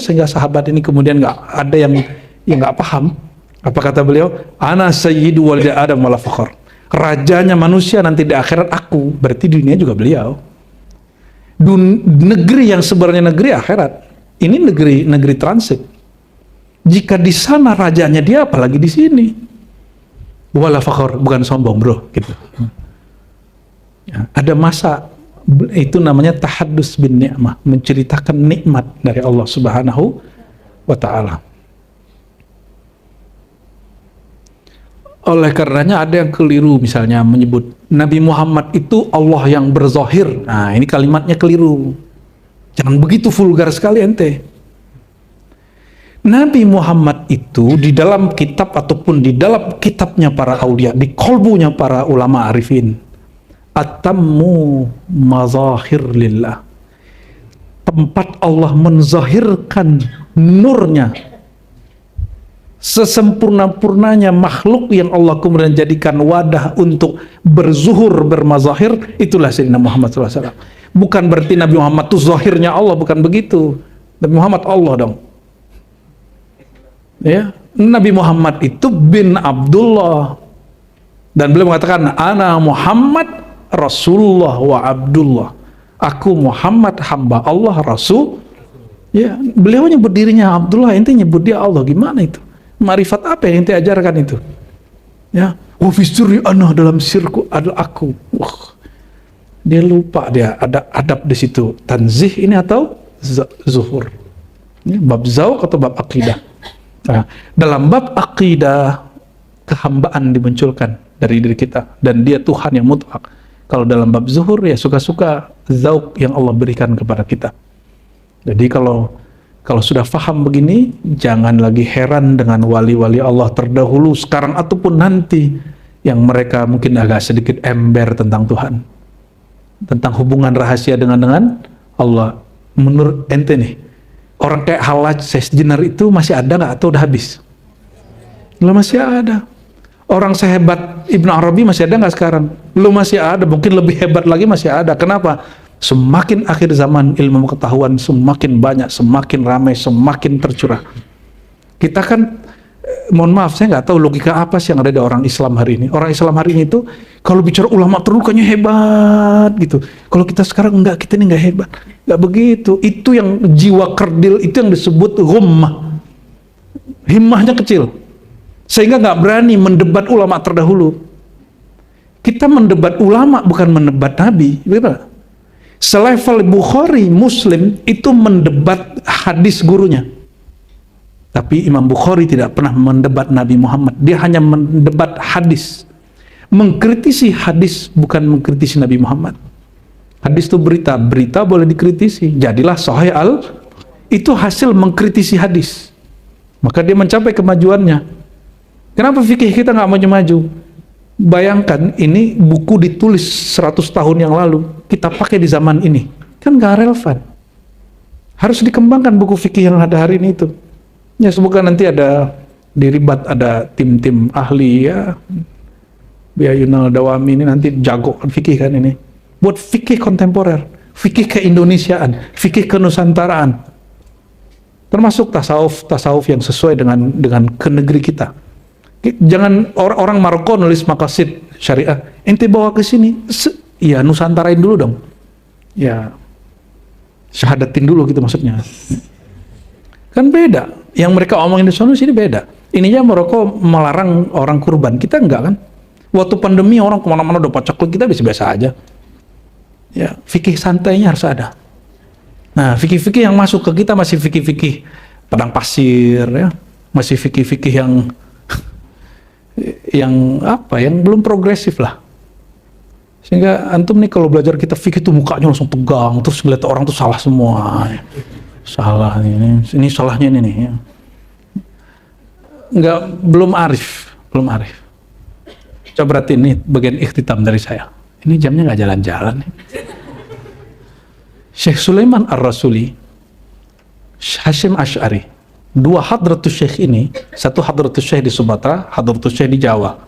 sehingga sahabat ini kemudian nggak ada yang nggak paham. Apa kata beliau? Ana sayyidu walid Adam wala fakhar. Rajanya manusia nanti di akhirat aku, berarti dunia juga beliau. Negeri yang sebenarnya negeri akhirat, ini negeri transit. Jika di sana rajanya dia, apalagi di sini. Wala fakhar, bukan sombong bro, gitu. Ya, ada masa itu namanya tahaddus bin ni'mah, menceritakan nikmat dari Allah Subhanahu wa Ta'ala. Oleh karenanya ada yang keliru misalnya menyebut Nabi Muhammad itu Allah yang berzahir. Nah, ini kalimatnya keliru. Jangan begitu vulgar sekali ente. Nabi Muhammad itu di dalam kitab ataupun di dalam kitabnya para aulia, di kolbunya para ulama arifin, atammu mazahir lillah, tempat Allah menzahirkan nurnya sesempurna-purnanya makhluk yang Allah kemudian jadikan wadah untuk berzuhur, bermazahir, itulah Sayyidina Muhammad SAW. Bukan berarti Nabi Muhammad itu zahirnya Allah, bukan begitu. Nabi Muhammad Allah dong. Ya, Nabi Muhammad itu bin Abdullah, dan beliau mengatakan ana Muhammad Rasulullah wa Abdullah, aku Muhammad hamba Allah Rasul. Ya, beliau nyebut dirinya Abdullah, ente nyebut dia Allah, gimana itu? Marifat apa yang ente ajarkan itu? Ya, wa fi sirri ana, dalam sirku adalah aku. Wah, dia lupa, dia ada adab di situ. Tanzih ini atau zuhur? Ini bab zauq atau bab akidah? Nah, dalam bab akidah kehambaan dimunculkan dari diri kita dan dia Tuhan yang mutlak. Kalau dalam bab zuhur ya suka-suka zauq yang Allah berikan kepada kita. Jadi kalau sudah faham begini, jangan lagi heran dengan wali-wali Allah terdahulu sekarang ataupun nanti yang mereka mungkin agak sedikit ember tentang Tuhan, tentang hubungan rahasia dengan Allah. Menurut ente nih, orang kayak Halaj Sesjenar itu masih ada nggak atau udah habis? Belum, masih ada. Orang sehebat Ibn Arabi masih ada nggak sekarang? Belum, masih ada. Mungkin lebih hebat lagi masih ada. Kenapa? Semakin akhir zaman ilmu pengetahuan semakin banyak, semakin ramai, semakin tercurah. Kita kan, mohon maaf, saya nggak tahu logika apa sih yang ada di orang Islam hari ini. Orang Islam hari ini itu kalau bicara ulama terlalu kayaknya hebat gitu. Kalau kita sekarang enggak, kita ini nggak hebat. Nggak begitu. Itu yang jiwa kerdil, itu yang disebut ghummah. Himmahnya kecil, sehingga nggak berani mendebat ulama terdahulu. Kita mendebat ulama bukan mendebat Nabi, betul? Selevel Bukhari, Muslim itu mendebat hadis gurunya. Tapi Imam Bukhari tidak pernah mendebat Nabi Muhammad. Dia hanya mendebat hadis. Mengkritisi hadis, bukan mengkritisi Nabi Muhammad. Hadis itu berita, berita boleh dikritisi. Jadilah Sahih itu hasil mengkritisi hadis. Maka dia mencapai kemajuannya. Kenapa fikih kita nggak maju-maju? Bayangkan ini buku ditulis 100 tahun yang lalu, kita pakai di zaman ini, kan nggak relevan. Harus dikembangkan buku fikih yang ada hari ini itu. Ya, semoga nanti ada diribat, ada tim-tim ahli ya, Biayunal Dawami ini nanti jago kan fikih kan ini. Buat fikih kontemporer, fikih keindonesiaan, fikih kenusantaraan. Termasuk tasawuf yang sesuai dengan kenegeri kita. Jangan orang Maroko nulis maqasid syariah, ente bawa ke sini, ya nusantarain dulu dong. Ya, syahadatin dulu gitu maksudnya. Kan beda. Yang mereka omongin di sana sini beda. Ininya Maroko melarang orang kurban, kita enggak kan? Waktu pandemi orang kemana-mana udah pacaklik, kita biasa-biasa aja. Ya, fikih santainya harus ada. Nah, fikih-fikih yang masuk ke kita masih fikih-fikih padang pasir, ya, masih fikih-fikih yang apa? Yang belum progresif lah. Sehingga antum nih kalau belajar kita fikih tuh mukanya langsung tegang, terus ngeliat orang tuh salah semua. Salah ini salahnya ini nih. Ya. Belum arif. Coba berarti ini bagian ikhtitam dari saya. Ini jamnya nggak jalan-jalan. Syekh Sulaiman Ar-Rasuli, Hasyim Asy'ari, dua hadratus syekh ini, satu hadratus syekh di Sumatera, hadratus syekh di Jawa.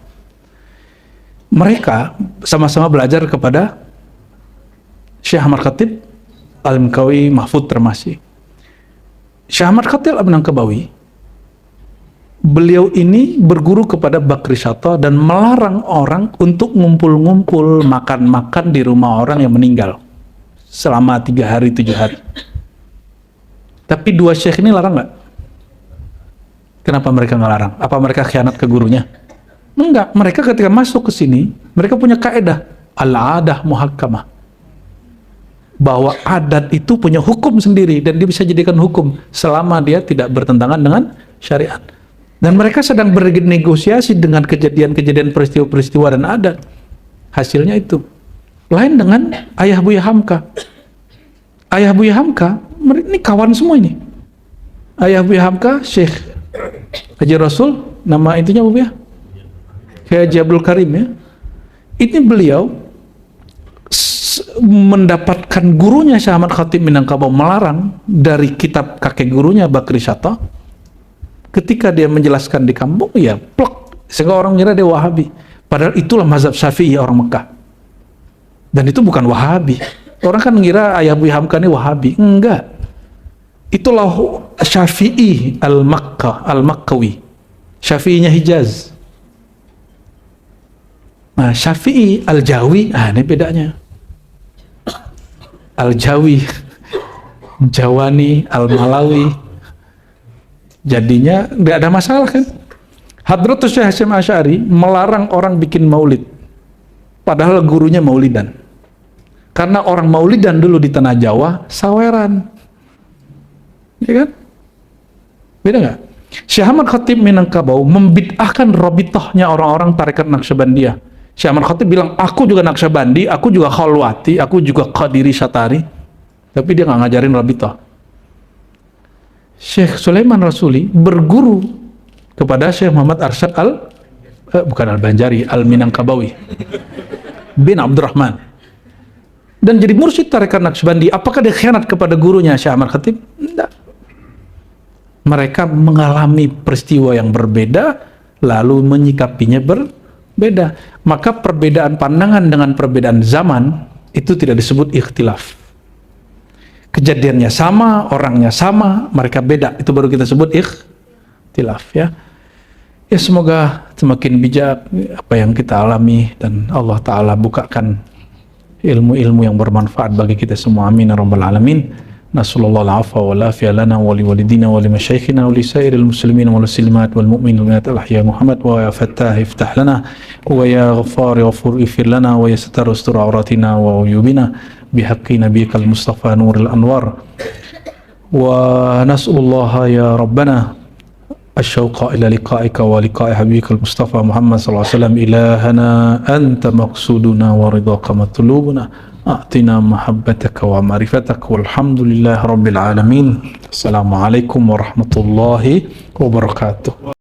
Mereka sama-sama belajar kepada Syekh Ahmad Khatib Al-Minangkawi Mahfud Termasi. Syekh Ahmad Khatib Al-Minangkawi, beliau ini berguru kepada Bakri Syatta dan melarang orang untuk ngumpul-ngumpul makan-makan di rumah orang yang meninggal selama 3 hari 7 hari. Tapi dua syekh ini larang nggak? Kenapa mereka nggak larang? Apa mereka khianat ke gurunya? Enggak, mereka ketika masuk ke sini mereka punya kaedah al-adah muhakkamah, bahwa adat itu punya hukum sendiri dan dia bisa jadikan hukum selama dia tidak bertentangan dengan syariat. Dan mereka sedang bernegosiasi dengan kejadian-kejadian peristiwa-peristiwa dan adat. Hasilnya itu. Lain dengan Ayah Buya Hamka. Ayah Buya Hamka, ini kawan semua ini. Ayah Buya Hamka, Syekh Haji Rasul, nama intinya apa ya? Haji Abdul Karim ya. Ini beliau mendapatkan gurunya Syekh Ahmad Khatib Minangkabau melarang dari kitab kakek gurunya Bakri Syatta. Ketika dia menjelaskan di kampung, ya plek, sehingga orang mengira dia Wahabi. Padahal itulah mazhab Syafi'i orang Mekah. Dan itu bukan Wahabi. Orang kan mengira Ayah Buya Hamka ini Wahabi. Enggak. Itulah Syafi'i Al-Makkawi. Syafi'inya Hijaz. Nah, Syafi'i Al-Jawi, ini bedanya. Al-Jawi, Jawani, Al-Malawi. Jadinya nggak ada masalah kan. Hadratus Syekh Hasyim Asy'ari melarang orang bikin maulid, padahal gurunya maulidan. Karena orang maulidan dulu di tanah Jawa saweran, ya kan? Beda nggak? Syekh Ahmad Khatib Minangkabau membid'ahkan rabithahnya orang-orang tarekat Naqsyabandiyah. Syekh Ahmad Khatib bilang, aku juga Naqsyabandi, aku juga Khalwati, aku juga Qadiri Syatari, tapi dia nggak ngajarin rabithah. Syekh Sulaiman Rasuli berguru kepada Syekh Muhammad Arsyad bukan Al-Banjari, Al-Minangkabawi bin Abdurrahman, dan jadi mursyid tarekat Naqsyabandi. Apakah dia khianat kepada gurunya Syekh Ahmad Khatib? Tidak. Mereka mengalami peristiwa yang berbeda lalu menyikapinya berbeda. Maka perbedaan pandangan dengan perbedaan zaman itu tidak disebut ikhtilaf. Kejadiannya sama, orangnya sama, mereka beda, itu baru kita sebut ikhtilaf ya. Ya semoga semakin bijak apa yang kita alami dan Allah Ta'ala bukakan ilmu-ilmu yang bermanfaat bagi kita semua. Amin ya rabbal alamin. Nasallallahu al-'afwa wal afiya lana wa li walidina wa li masyayikhina wa li sairil muslimin wal muslimat wal mu'minin wal mu'minat al-ahya Muhammad wa ya Fattah iftah lana wa ya Ghaffar ighfir ighfir lana wa ya Sattar ustur auratina wa uyubina bihaqqi nabiyikal Mustafa nuril anwar wa nas'alullaha ya Rabbana asyauqa ila liqa'ika wa liqa'i habibikal Mustafa Muhammad sallallahu alaihi wasallam ilahana anta maqsuduna wa ridhaka matlubuna a'tina mahabbataka wa ma'rifataka walhamdulillahi rabbil alamin. Assalamualaikum warahmatullahi wabarakatuh.